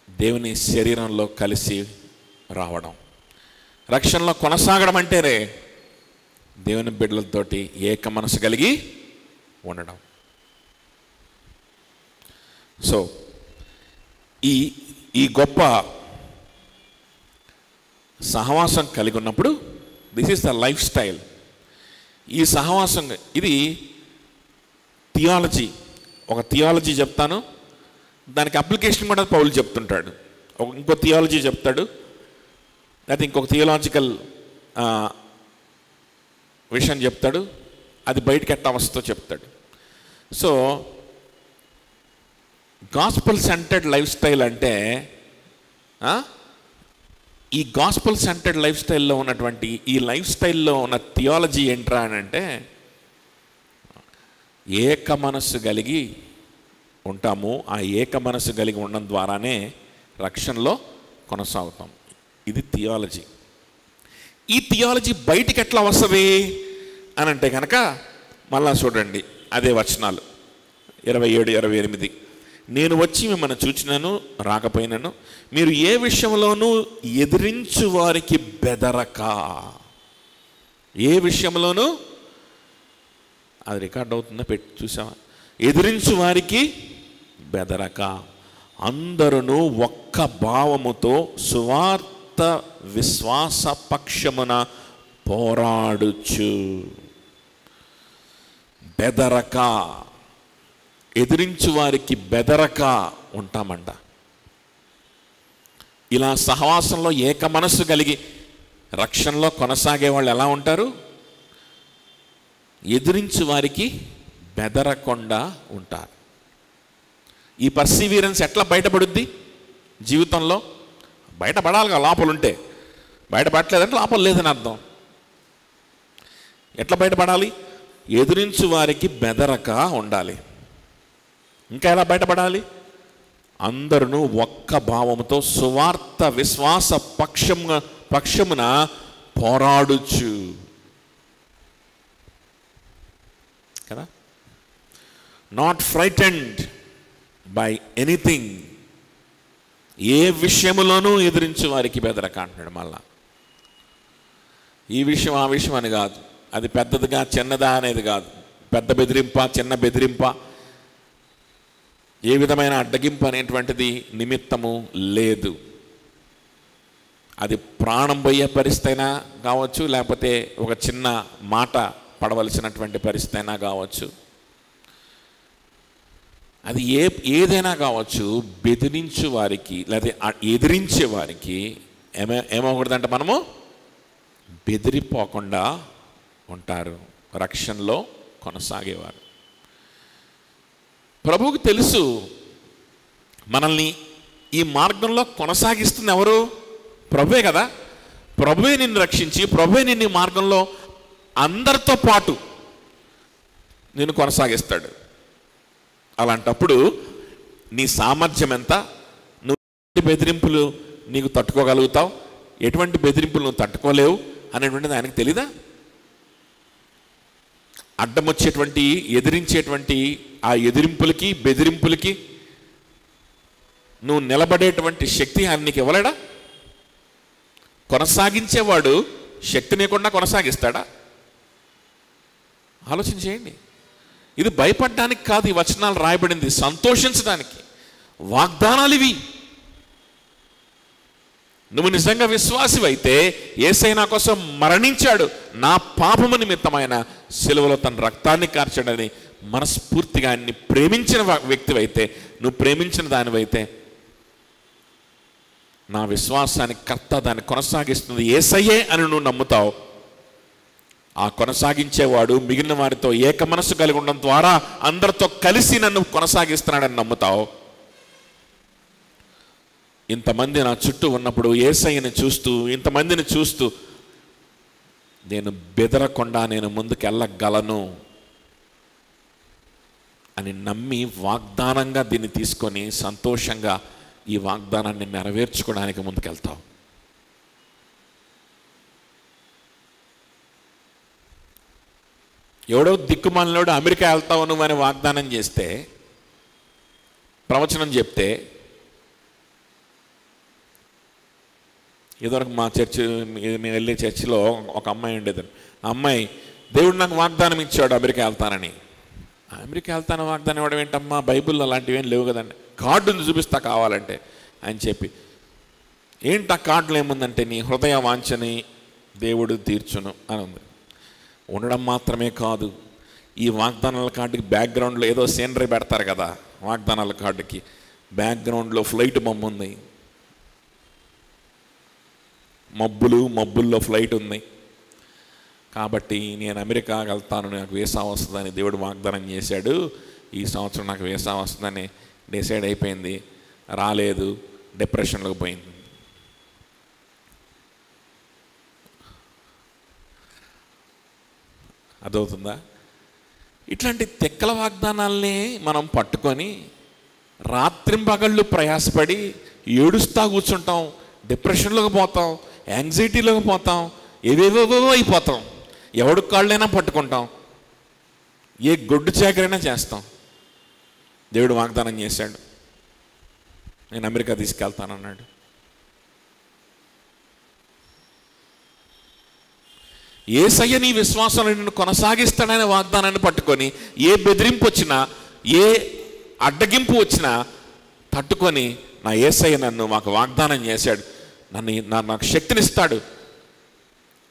దేవుని శరీరంలో కలిసి రావడం. రక్షణలో కొనసాగడం అంటేనే దేవుని బిడ్డలతోటి ఏక మనసు కలిగి ఉండడం. సో ఈ గొప్ప సహవాసం కలిగి ఉన్నప్పుడు, this is the life style. ఈ సహవాసం, ఇది థియాలజీ. ఒక థియాలజీ చెప్తాను, దానికి అప్లికేషన్ కూడా పౌలు చెప్తుంటాడు. ఇంకో థియాలజీ చెప్తాడు, లేకపోతే ఇంకొక థియాలజికల్ విషయం చెప్తాడు. అది బయటకి ఎట్లా వస్తుందో చెప్తాడు. So gospel centred life style అంటే, ఈ గాస్పల్ సెంటర్డ్ లైఫ్ స్టైల్లో ఉన్నటువంటి ఈ లైఫ్ స్టైల్లో ఉన్న థియాలజీ ఏంట్రా అని అంటే, ఏక మనస్సు కలిగి ఉంటాము. ఆ ఏక మనస్సు కలిగి ఉండడం ద్వారానే రక్షణలో కొనసాగుతాం. ఇది థియాలజీ. ఈ థియాలజీ బయటికి ఎట్లా వస్తుంది అని అంటే కనుక మళ్ళా చూడండి అదే వచనాలు 27, 28. నేను వచ్చి మిమ్మల్ని చూచినను రాకపోయినను మీరు ఏ విషయంలోనూ ఎదిరించు వారికి బెదరక. ఏ విషయంలోనూ, అది రికార్డ్ అవుతుందో పెట్టి చూసావా? ఎదిరించు వారికి బెదరక అందరూ ఒక్క భావముతో సువార్త విశ్వాస పక్షమున పోరాడుచు. బెదరక, ఎదిరించు వారికి బెదరక ఉంటామంట. ఇలా సహవాసంలో ఏక మనస్సు కలిగి రక్షణలో కొనసాగే వాళ్ళు ఎలా ఉంటారు? ఎదిరించు వారికి బెదరకుండా ఉంటారు. ఈ పర్సీవియరెన్స్ ఎట్లా బయటపడుద్ది జీవితంలో? బయటపడాలిగా, లోపల ఉంటే. బయటపడలేదంటే లోపల లేదని అర్థం. ఎట్లా బయటపడాలి? ఎదిరించు వారికి బెదరక ఉండాలి. ఇంకా ఎలా బయటపడాలి? అందరూ ఒక్క భావముతో సువార్త విశ్వాస పక్షమున పోరాడుచు కదా, నాట్ ఫ్రైటెండ్ బై ఎనీథింగ్, ఏ విషయములోనూ ఎదిరించు వారికి బెదరక అంటున్నాడు. మళ్ళా ఈ విషయం ఆ విషయం అని కాదు, అది పెద్దదిగా చిన్నదా అనేది కాదు, పెద్ద బెదిరింప చిన్న బెదిరింప, ఏ విధమైన అడ్డగింపు అనేటువంటిది నిమిత్తము లేదు. అది ప్రాణం పోయే పరిస్థితి అయినా కావచ్చు, లేకపోతే ఒక చిన్న మాట పడవలసినటువంటి పరిస్థితి అయినా కావచ్చు, అది ఏదైనా కావచ్చు. బెదిరించు వారికి లేదా ఎదిరించే వారికి ఏమవకూడదంటే మనము బెదిరిపోకుండా ఉంటారు, రక్షణలో కొనసాగేవారు. ప్రభువుకి తెలుసు మనల్ని ఈ మార్గంలో కొనసాగిస్తుంది ఎవరు? ప్రభువే కదా. ప్రభువే నిన్ను రక్షించి, ప్రభువే నిన్ను ఈ మార్గంలో అందరితో పాటు నిన్ను కొనసాగిస్తాడు. అలాంటప్పుడు నీ సామర్థ్యం ఎంత, నువ్వు ఎటువంటి బెదిరింపులు నీకు తట్టుకోగలుగుతావు, ఎటువంటి బెదిరింపులు నువ్వు తట్టుకోలేవు అనేటువంటిది ఆయనకు తెలీదా? అడ్డమొచ్చేటువంటి ఎదిరించేటువంటి ఆ ఎదిరింపులకి బెదిరింపులకి నువ్వు నిలబడేటువంటి శక్తి ఆయన నీకు ఇవ్వలేడా? కొనసాగించేవాడు శక్తి లేకుండా కొనసాగిస్తాడా? ఆలోచన చేయండి. ఇది భయపడడానికి కాదు ఈ వచనాలు రాయబడింది, సంతోషించడానికి. వాగ్దానాలు ఇవి. నువ్వు నిజంగా విశ్వాసివైతే యేసయ్య నా కోసం మరణించాడు, నా పాపము నిమిత్తమైన సిలువలో తన రక్తాన్ని కార్చాడని మనస్ఫూర్తిగా ఆయన్ని ప్రేమించిన వ్యక్తివైతే, నువ్వు ప్రేమించిన దానివైతే, నా విశ్వాసానికి కర్త దాన్ని కొనసాగిస్తుంది యేసయ్యే అని నువ్వు నమ్ముతావు. ఆ కొనసాగించేవాడు మిగిలిన వారితో ఏక మనసు కలిగి ఉండడం ద్వారా అందరితో కలిసి నన్ను కొనసాగిస్తున్నాడని నమ్ముతావు. ఇంతమంది నా చుట్టూ ఉన్నప్పుడు యేసయ్యని చూస్తూ, ఇంతమందిని చూస్తూ నేను బెదరకుండా నేను ముందుకు వెళ్ళగలను అని నమ్మి వాగ్దానంగా దీన్ని తీసుకొని సంతోషంగా ఈ వాగ్దానాన్ని నెరవేర్చుకోవడానికి ముందుకెళ్తావు. ఎవడో దిక్కుమాలినోడు అమెరికా వెళ్తావు నువ్వు అని వాగ్దానం చేస్తే, ప్రవచనం చెప్తే, ఇదివరకు మా చర్చి మేము వెళ్ళే చర్చిలో ఒక అమ్మాయి ఉండేది. ఆ అమ్మాయి దేవుడు నాకు వాగ్దానం ఇచ్చాడు అమెరికా వెళ్తానని. అమెరికా వెళ్తాను వాగ్దానం ఇవ్వడం ఏంటమ్మా, బైబిల్లో అలాంటివి ఏం లేవు కదండి, కార్డుని చూపిస్తా కావాలంటే అని చెప్పి. ఏంటి ఆ కార్డులో ఏముందంటే నీ హృదయ వాంఛని దేవుడు తీర్చును అని ఉంది. ఉండడం మాత్రమే కాదు, ఈ వాగ్దానాల కార్డుకి బ్యాక్గ్రౌండ్లో ఏదో సీనరీ పెడతారు కదా, వాగ్దానాల కార్డుకి బ్యాక్గ్రౌండ్లో ఫ్లైట్ బొమ్మ ఉంది, మబ్బుల్లో ఫ్లైట్ ఉంది. కాబట్టి నేను అమెరికాకి వెళ్తాను, నాకు వీసా వస్తుందని దేవుడు వాగ్దానం చేశాడు, ఈ సంవత్సరం నాకు వీసా వస్తుందని డిసైడ్ అయిపోయింది, రాలేదు, డిప్రెషన్లోకి పోయింది. అదవుతుందా? ఇట్లాంటి తెక్కల వాగ్దానాల్ని మనం పట్టుకొని రాత్రింపగళ్ళు ప్రయాసపడి ఏడుస్తా కూర్చుంటాం, డిప్రెషన్లోకి పోతాం, యాంగ్జైటీలోకి పోతాం, ఏవేవో అయిపోతాం, ఎవడు కాళ్ళైనా పట్టుకుంటాం, ఏ గొడ్డు చాకరైనా చేస్తాం. దేవుడు వాగ్దానం చేశాడు, నేను అమెరికా తీసుకెళ్తానన్నాడు. యేసయ్య నీ విశ్వాసంలో నిన్ను కొనసాగిస్తాడనే వాగ్దానాన్ని పట్టుకొని ఏ బెదిరింపు వచ్చినా, ఏ అడ్డగింపు వచ్చినా తట్టుకొని నా యేసయ్య నన్ను మాకు వాగ్దానం చేశాడు, నాకు శక్తినిస్తాడు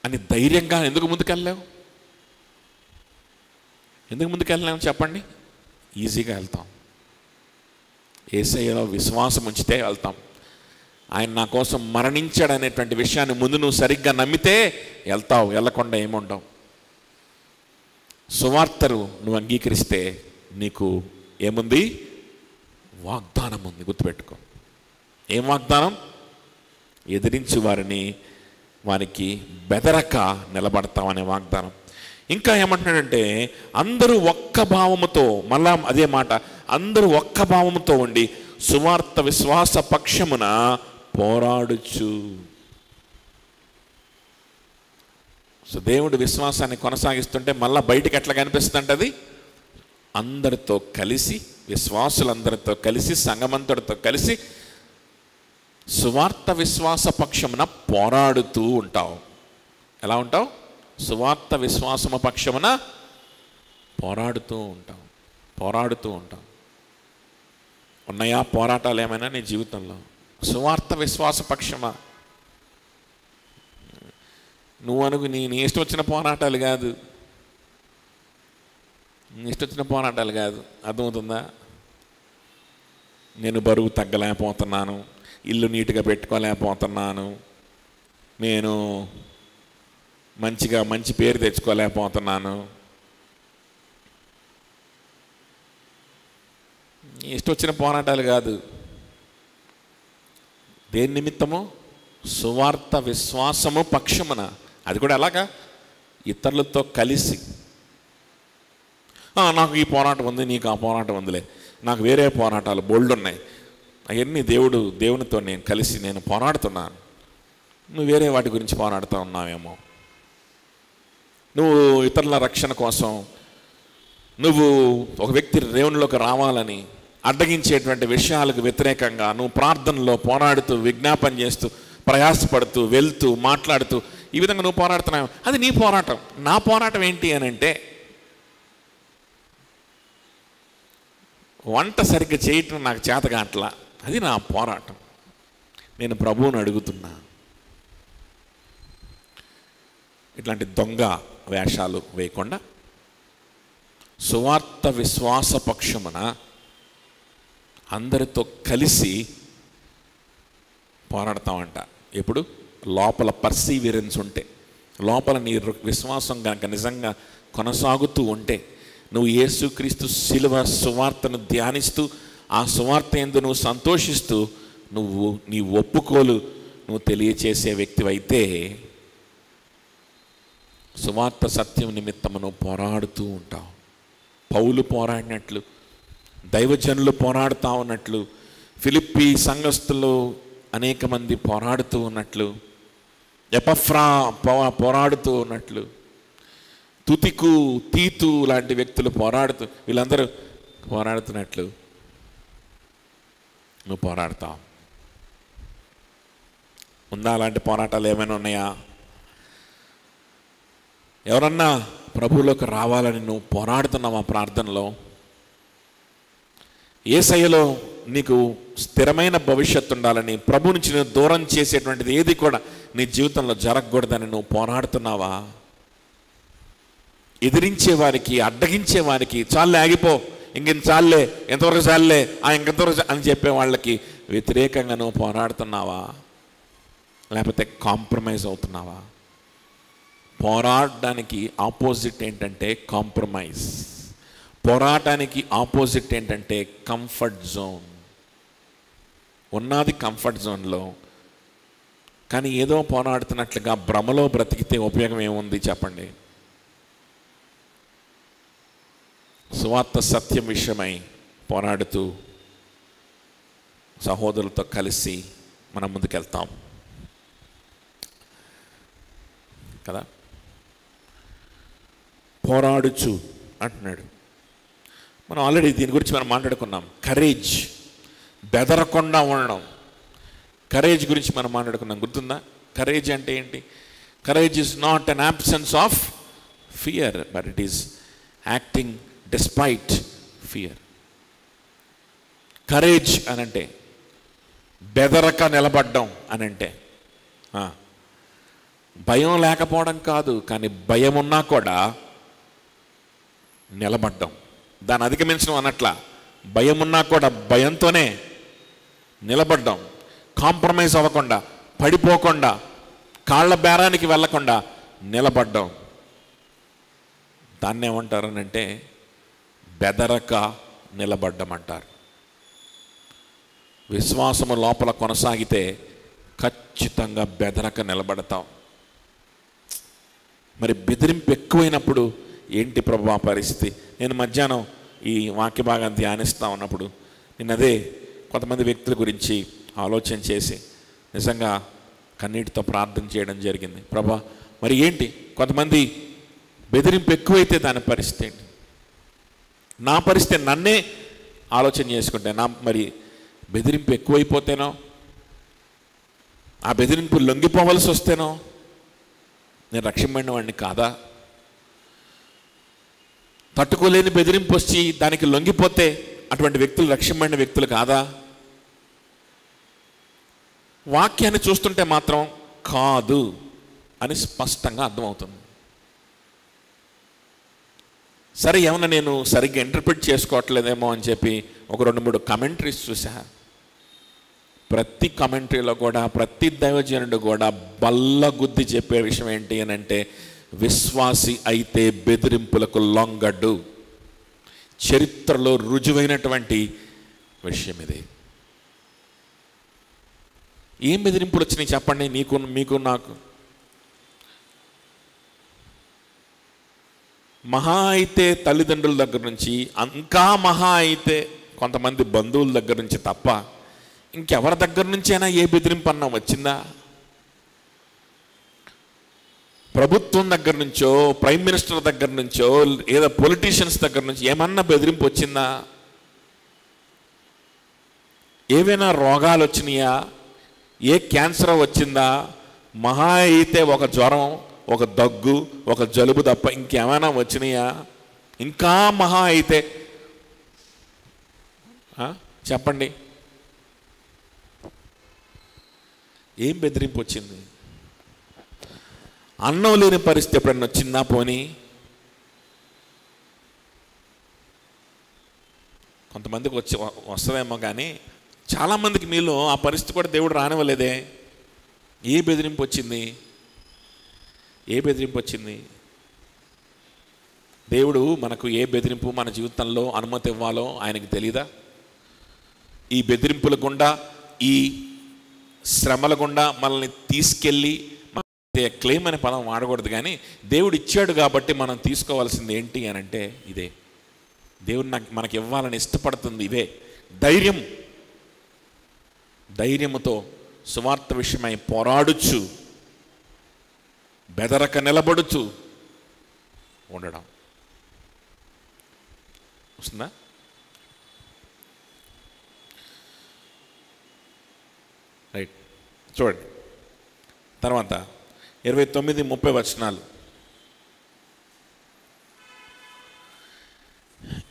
అని ధైర్యంగా ఎందుకు ముందుకెళ్ళావు? ఎందుకు ముందుకెళ్ళాము చెప్పండి? ఈజీగా వెళ్తాం. యేసయ్యలో విశ్వాసం ఉంచితే వెళ్తాం. ఆయన నా కోసం మరణించాడు అనేటువంటి విషయాన్ని ముందు నువ్వు సరిగ్గా నమ్మితే వెళ్తావు, వెళ్ళకుండా ఏముండవు. సువార్తను నువ్వు అంగీకరిస్తే నీకు ఏముంది? వాగ్దానం ఉంది. గుర్తుపెట్టుకో. ఏం వాగ్దానం? ఎదిరించి వారికి బెదరక నిలబడతామనే వాగ్దానం. ఇంకా ఏమంటున్నాడంటే అందరూ ఒక్క భావముతో, మళ్ళా అదే మాట, అందరూ ఒక్క భావముతో ఉండి సువార్త విశ్వాస పక్షమున పోరాడుచు. సో దేవుడు విశ్వాసాన్ని కొనసాగిస్తుంటే మళ్ళీ బయటికి ఎట్లా కనిపిస్తుందంటే అది అందరితో కలిసి, విశ్వాసులందరితో కలిసి, సంఘమంతటితో కలిసి సువార్త విశ్వాస పక్షమున పోరాడుతూ ఉంటావు. ఎలా ఉంటావు? సువార్త విశ్వాసము పక్షమున పోరాడుతూ ఉంటావు. ఉన్నాయా పోరాటాలు ఏమైనా నీ జీవితంలో? సువార్త విశ్వాస పక్షమా? నువ్వు అనుకు నీ ఇష్టం వచ్చిన పోరాటాలు కాదు, అర్థమవుతుందా? నేను బరువు తగ్గలేకపోతున్నాను, ఇల్లు నీట్గా పెట్టుకోలేకపోతున్నాను, నేను మంచి పేరు తెచ్చుకోలేకపోతున్నాను. ఇష్టం వచ్చిన పోరాటాలు కాదు. దేని నిమిత్తము? సువార్త విశ్వాసము పక్షమున. అది కూడా ఎలాగా? ఇతరులతో కలిసి. నాకు ఈ పోరాటం ఉంది, నీకు ఆ పోరాటం ఉందిలే, నాకు వేరే పోరాటాలు బోల్డ్ ఉన్నాయి, అవన్నీ దేవునితో నేను కలిసి నేను పోరాడుతున్నాను. నువ్వు వేరే వాటి గురించి పోరాడుతూ ఉన్నావేమో. నువ్వు ఇతరుల రక్షణ కోసం, నువ్వు ఒక వ్యక్తి దేవునిలోకి రావాలని అడ్డగించేటువంటి విషయాలకు వ్యతిరేకంగా నువ్వు ప్రార్థనలో పోరాడుతూ, విజ్ఞాపన చేస్తూ, ప్రయాసపడుతూ, వెళ్తూ, మాట్లాడుతూ, ఈ విధంగా నువ్వు పోరాడుతున్నావు. అది నీ పోరాటం. నా పోరాటం ఏంటి అని అంటే, వంట సరిగ్గా చేయటం నాకు చేతగాట్లా, అది నా పోరాటం. నేను ప్రభువుని అడుగుతున్నా, ఇట్లాంటి దొంగ వేషాలు వేయకుండా సువార్త విశ్వాస పక్షమున అందరితో కలిసి పోరాడతామంట. ఎప్పుడు? లోపల పర్సీవిరెన్స్ ఉంటే, లోపల నీ విశ్వాసం కనుక నిజంగా కొనసాగుతూ ఉంటే, నువ్వు యేసుక్రీస్తు శిలువ సువార్తను ధ్యానిస్తూ, ఆ సువార్త యందు నువ్వు సంతోషిస్తూ, నీ ఒప్పుకోలు నువ్వు తెలియచేసే వ్యక్తివైతే సువార్త సత్యం నిమిత్తము నువ్వు పోరాడుతూ ఉంటావు. పౌలు పోరాడినట్లు, దైవజనులు పోరాడుతూ ఉన్నట్లు, ఫిలిప్పీ సంఘస్థులు అనేక మంది పోరాడుతూ ఉన్నట్లు, ఎపఫ్రా పోరాడుతూ ఉన్నట్లు, తుతికు, తీతు లాంటి వ్యక్తులు వీళ్ళందరూ పోరాడుతున్నట్లు నువ్వు పోరాడతావు. ఉందా అలాంటి పోరాటాలు ఏమైనా ఉన్నాయా? ఎవరన్నా ప్రభువులోకి రావాలని నువ్వు పోరాడుతున్నావా? ప్రార్థనలో యేసయ్యలో నీకు స్థిరమైన భవిష్యత్తు ఉండాలని, ప్రభు నుంచి నువ్వు దూరం చేసేటువంటిది ఏది కూడా నీ జీవితంలో జరగకూడదని నువ్వు పోరాడుతున్నావా? ఎదిరించే వారికి, అడ్డగించే వారికి, చాలే ఆగిపో, ఇంకెంత చాలే, ఎంతవరకు చాలే, ఇంకెంతవరకు అని చెప్పే వాళ్ళకి వ్యతిరేకంగా నువ్వు పోరాడుతున్నావా? లేకపోతే కాంప్రమైజ్ అవుతున్నావా? పోరాడడానికి ఆపోజిట్ ఏంటంటే కాంప్రమైజ్. పోరాటానికి ఆపోజిట్ ఏంటంటే కంఫర్ట్ జోన్. ఉన్నది కంఫర్ట్ జోన్లో, కానీ ఏదో పోరాడుతున్నట్లుగా భ్రమలో బ్రతికితే ఉపయోగం ఏముంది చెప్పండి? సువార్త సత్యం విషయమై పోరాడుతూ సహోదరులతో కలిసి మనం ముందుకెళ్తాం కదా. పోరాడుచు అంటున్నాడు. మనం ఆల్రెడీ దీని గురించి మనం మాట్లాడుకున్నాం. కరేజ్, బెదరకుండా ఉండడం. కరేజ్ గురించి మనం మాట్లాడుకున్నాం, గుర్తుందా? కరేజ్ అంటే ఏంటి? Courage is not an absence of fear, but it is acting despite fear. Courage అనంటే బెదరక నిలబడ్డం అనంటే భయం లేకపోవడం కాదు, కానీ భయం ఉన్నా కూడా నిలబడ్డం, దాన్ని అధిగమించడం అన్నట్ల. భయం ఉన్నా కూడా భయంతోనే నిలబడ్డం, కాంప్రమైజ్ అవ్వకుండా, పడిపోకుండా, కాళ్ళ బేరానికి వెళ్ళకుండా నిలబడ్డం. దాన్ని ఏమంటారనంటే బెదరక నిలబడ్డం అంటారు. విశ్వాసము లోపల కొనసాగితే ఖచ్చితంగా బెదరక నిలబడతాం. మరి బెదిరింపు ఎక్కువైనప్పుడు ఏంటి ప్రభు ఆ పరిస్థితి? నేను మధ్యాహ్నం ఈ వాక్య భాగాన్ని ధ్యానిస్తూ ఉన్నప్పుడు నేను అదే కొంతమంది వ్యక్తుల గురించి ఆలోచన చేసి నిజంగా కన్నీటితో ప్రార్థన చేయడం జరిగింది. ప్రభా, మరి ఏంటి, కొంతమంది బెదిరింపు ఎక్కువైతే దాని పరిస్థితి ఏంటి, నా పరిస్థితి, నన్నే ఆలోచన చేసుకుంటే మరి బెదిరింపు ఎక్కువైపోతేనో, ఆ బెదిరింపు లొంగిపోవలసి వస్తేనో నేను రక్షింపబడిన వాడిని కాదా? తట్టుకోలేని బెదిరింపు వచ్చి దానికి లొంగిపోతే అటువంటి వ్యక్తులు రక్షింపబడిన వ్యక్తులు కాదా? వాక్యాన్ని చూస్తుంటే మాత్రం కాదు అని స్పష్టంగా అర్థమవుతుంది. సరే, ఏమన్నా నేను సరిగ్గా ఇంటర్ప్రిట్ చేసుకోవట్లేదేమో అని చెప్పి ఒక 2-3 కమెంటరీస్ చూసా. ప్రతి కమెంటరీలో కూడా ప్రతి దైవజనుడు కూడా బల్లగుద్ది చెప్పే విషయం ఏంటి అని అంటే, విశ్వాసి అయితే బెదిరింపులకు లొంగడు. చరిత్రలో రుజువైనటువంటి విషయం ఇది. ఏం బెదిరింపులు వచ్చినాయి చెప్పండి, మీకు నాకు? మహా అయితే తల్లిదండ్రుల దగ్గర నుంచి, ఇంకా మహా అయితే కొంతమంది బంధువుల దగ్గర నుంచి తప్ప ఇంకెవరి దగ్గర నుంచైనా ఏ బెదిరింపు అన్నా వచ్చిందా? ప్రభుత్వం దగ్గర నుంచో, ప్రైమ్ మినిస్టర్ దగ్గర నుంచో, ఏదో పొలిటీషియన్స్ దగ్గర నుంచి ఏమన్నా బెదిరింపు వచ్చిందా? ఏవైనా రోగాలు వచ్చినాయా? ఏ క్యాన్సర్ వచ్చిందా? మహా అయితే ఒక జ్వరం, ఒక దగ్గు, ఒక జలుబు తప్ప ఇంకేమైనా వచ్చినాయా? ఇంకా మహా అయితే చెప్పండి, ఏం బెదిరింపు వచ్చింది? అన్నం లేని పరిస్థితి ఎప్పుడన్నా వచ్చిందా? పోనీ కొంతమందికి వస్తుందేమో, కానీ చాలామందికి మీలో ఆ పరిస్థితి కూడా దేవుడు రానివ్వలేదే. ఏ బెదిరింపు వచ్చింది? ఏ బెదిరింపు వచ్చింది? దేవుడు మనకు ఏ బెదిరింపు మన జీవితంలో అనుమతి ఇవ్వాలో ఆయనకు తెలీదా? ఈ బెదిరింపుల గుండా, ఈ శ్రమల గుండా మనల్ని తీసుకెళ్ళి, క్లెయిమ్ అనే పదం వాడకూడదు, కానీ దేవుడు ఇచ్చాడు కాబట్టి మనం తీసుకోవాల్సింది ఏంటి అని అంటే ఇదే. దేవుడు మనకి ఇవ్వాలని ఇష్టపడుతుంది ఇవే. ధైర్యముతో సువార్త విషయమై పోరాడుచు, బెదరక నిలబడుచు ఉండడం. వస్తుందా? రైట్, చూడండి తర్వాత 29-30 వచనాలు.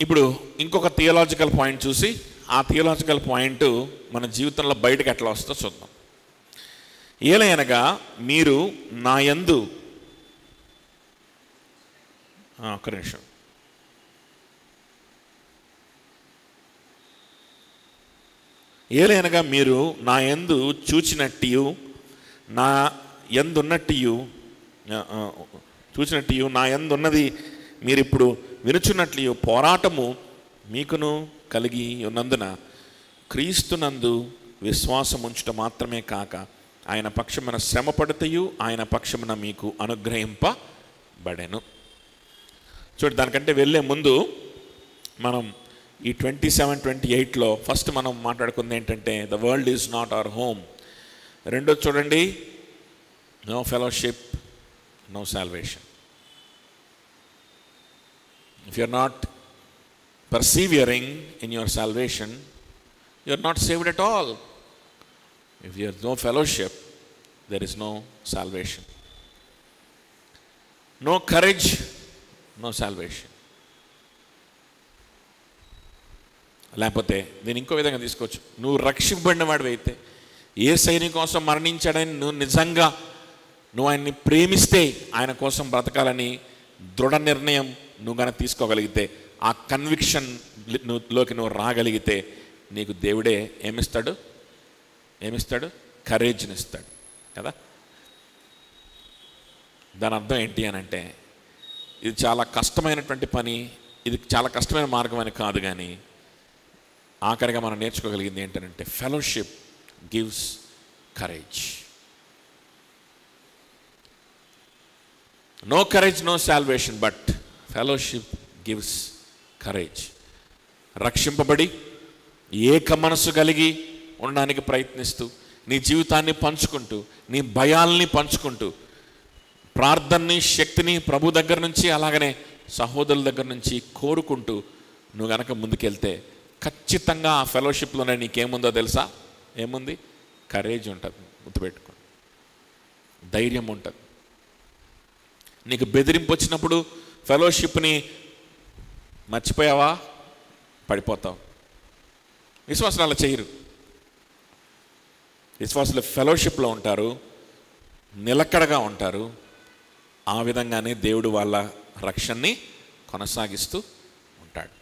ఇప్పుడు ఇంకొక థియలాజికల్ పాయింట్ చూసి ఆ థియలాజికల్ పాయింట్ మన జీవితంలో బయటకు ఎట్లా వస్తుందో చూద్దాం. ఏలయనగా మీరు నా యందు, ఒక్క నిమిషం, ఏలయనగా మీరు నా యందు చూచినట్టు, నా యందున్నట్టు, నా యందున్నది మీరు ఇప్పుడు వినుచున్నట్లు పోరాటము మీకును కలిగి ఉన్నందున క్రీస్తునందు విశ్వాసం ఉంచడం మాత్రమే కాక ఆయన పక్షమున శ్రమ పడుతయు ఆయన పక్షమున మీకు అనుగ్రహింపబడెను. చూడండి, దానికంటే వెళ్ళే ముందు మనం ఈ 27-28లో ఫస్ట్ మనం మాట్లాడుకుంది ఏంటంటే the world is not our home. రెండోది చూడండి, no fellowship, no salvation. If you are not persevering in your salvation, you are not saved at all. If there is no fellowship, there is no salvation. No courage, no salvation. లేకపోతే నేను ఇంకో విధంగా తీసుకోవచ్చు. నువ్వు రక్షింపబడిన వాడివి అయితే, యేసయ్య కోసం మరణించాడని నువ్వు నిజంగా నువ్వు ఆయన్ని ప్రేమిస్తే, ఆయన కోసం బ్రతకాలని దృఢ నిర్ణయం నువ్వు కనుక తీసుకోగలిగితే, ఆ కన్విక్షన్ లోకి నువ్వు రాగలిగితే, నీకు దేవుడే ఏమిస్తాడు? కరేజ్ని ఇస్తాడు కదా. దాని అర్థం ఏంటి అని అంటే, ఇది చాలా కష్టమైనటువంటి పని, ఇది చాలా కష్టమైన మార్గం అని కాదు, కానీ ఆఖరిగా మనం నేర్చుకోగలిగింది ఏంటంటే fellowship gives courage. No courage, no salvation, but fellowship gives courage. రక్షింపబడి ఏక మనసు కలిగి ఉండడానికి ప్రయత్నిస్తూ, నీ జీవితాన్ని పంచుకుంటూ, నీ భయాల్ని పంచుకుంటూ, ప్రార్థనని, శక్తిని ప్రభు దగ్గర నుంచి, అలాగనే సహోదరుల దగ్గర నుంచి కోరుకుంటూ నువ్వు గనక ముందుకెళ్తే ఖచ్చితంగా ఆ ఫెలోషిప్లోనే నీకేముందో తెలుసా? ఏముంది? కరేజ్ ఉంటుంది, గుర్తుపెట్టుకో. ధైర్యం ఉంటుంది. నీకు బెదిరింపు వచ్చినప్పుడు ఫెలోషిప్ని మర్చిపోయావా? పడిపోతావు. విశ్వాసులు అలా చేయరు. విశ్వాసులు ఫెలోషిప్లో ఉంటారు, నిలకడగా ఉంటారు. ఆ విధంగానే దేవుడు వాళ్ళ రక్షణని కొనసాగిస్తూ ఉంటాడు.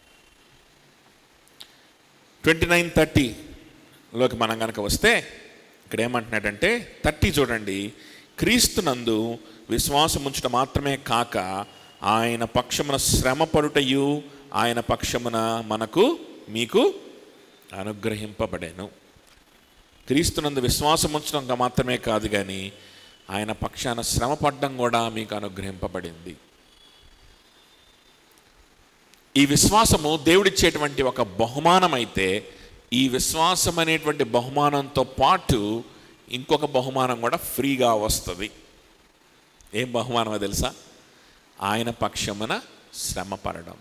29:30లోకి మనం కనుక వస్తే ఇక్కడ ఏమంటున్నాడంటే 30 చూడండి. క్రీస్తునందు విశ్వాసం ఉంచడం మాత్రమే కాక ఆయన పక్షమున శ్రమ పడుటయు ఆయన పక్షమున మీకు అనుగ్రహింపబడేను. క్రీస్తునందు విశ్వాసం ఉంచడం మాత్రమే కాదు, కానీ ఆయన పక్షాన శ్రమ పడడం కూడా మీకు అనుగ్రహింపబడింది. ఈ విశ్వాసము దేవుడిచ్చేటువంటి ఒక బహుమానం అయితే, ఈ విశ్వాసం అనేటువంటి బహుమానంతో పాటు ఇంకొక బహుమానం కూడా ఫ్రీగా వస్తుంది. ఏం బహుమానమో తెలుసా? ఆయన పక్షమున శ్రమ పడడం.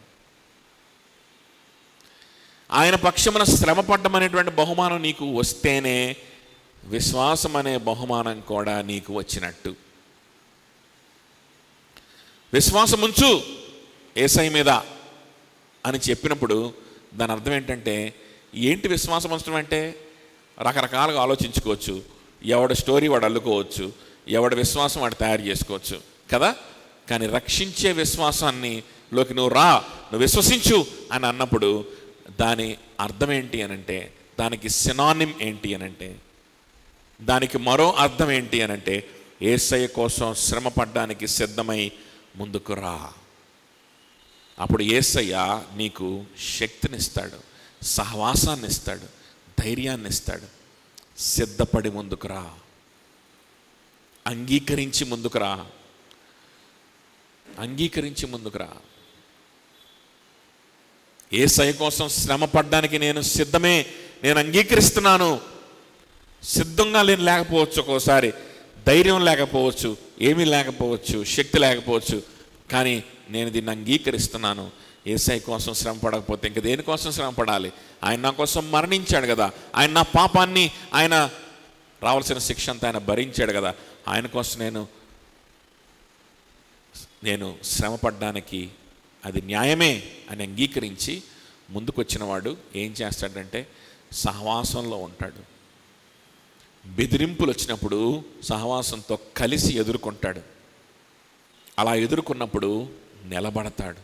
ఆయన పక్షమున శ్రమ పడడం అనేటువంటి బహుమానం నీకు వస్తేనే విశ్వాసం అనే బహుమానం కూడా నీకు వచ్చినట్టు. విశ్వాసం ఉంచు యేసయ్య మీద అని చెప్పినప్పుడు దాని అర్థం ఏంటంటే, ఏంటి విశ్వాసం ఉంచడం అంటే? రకరకాలుగా ఆలోచించుకోవచ్చు. ఎవడ స్టోరీ వాడు అల్లుకోవచ్చు, ఎవడ విశ్వాసం వాడు తయారు చేసుకోవచ్చు కదా. కానీ రక్షించే విశ్వాసాన్నిలోకి నువ్వు విశ్వసించు అని అన్నప్పుడు దాని అర్థం ఏంటి అనంటే, దానికి సినానిమ్ ఏంటి అనంటే, దానికి మరో అర్థం ఏంటి అనంటే, యేసయ్య కోసం శ్రమ పడ్డానికి సిద్ధమై ముందుకు రా. అప్పుడు యేసయ్య నీకు శక్తినిస్తాడు, సహవాసాన్ని ఇస్తాడు, ధైర్యాన్ని ఇస్తాడు. సిద్ధపడి ముందుకు రా, అంగీకరించి ముందుకు రా, అంగీకరించి ముందుకు రా. యేసయ్య కోసం శ్రమ పడ్డానికి నేను సిద్ధమే, నేను అంగీకరిస్తున్నాను. సిద్ధంగా నేను లేకపోవచ్చు, ఒక్కోసారి ధైర్యం లేకపోవచ్చు, ఏమీ లేకపోవచ్చు, శక్తి లేకపోవచ్చు, కానీ నేను దీన్ని అంగీకరిస్తున్నాను. యేసయ్య కోసం శ్రమ పడకపోతే ఇంక దేనికోసం శ్రమ పడాలి? ఆయన నా కోసం మరణించాడు కదా, ఆయన నా పాపాన్ని, ఆయన రావాల్సిన శిక్ష అంతా ఆయన భరించాడు కదా, ఆయన కోసం నేను శ్రమ పడ్డానికి అది న్యాయమే అని అంగీకరించి ముందుకొచ్చిన వాడు ఏం చేస్తాడంటే సహవాసంలో ఉంటాడు. బెదిరింపులు వచ్చినప్పుడు సహవాసంతో కలిసి ఎదుర్కొంటాడు. అలా ఎదుర్కొన్నప్పుడు నిలబడతాడు.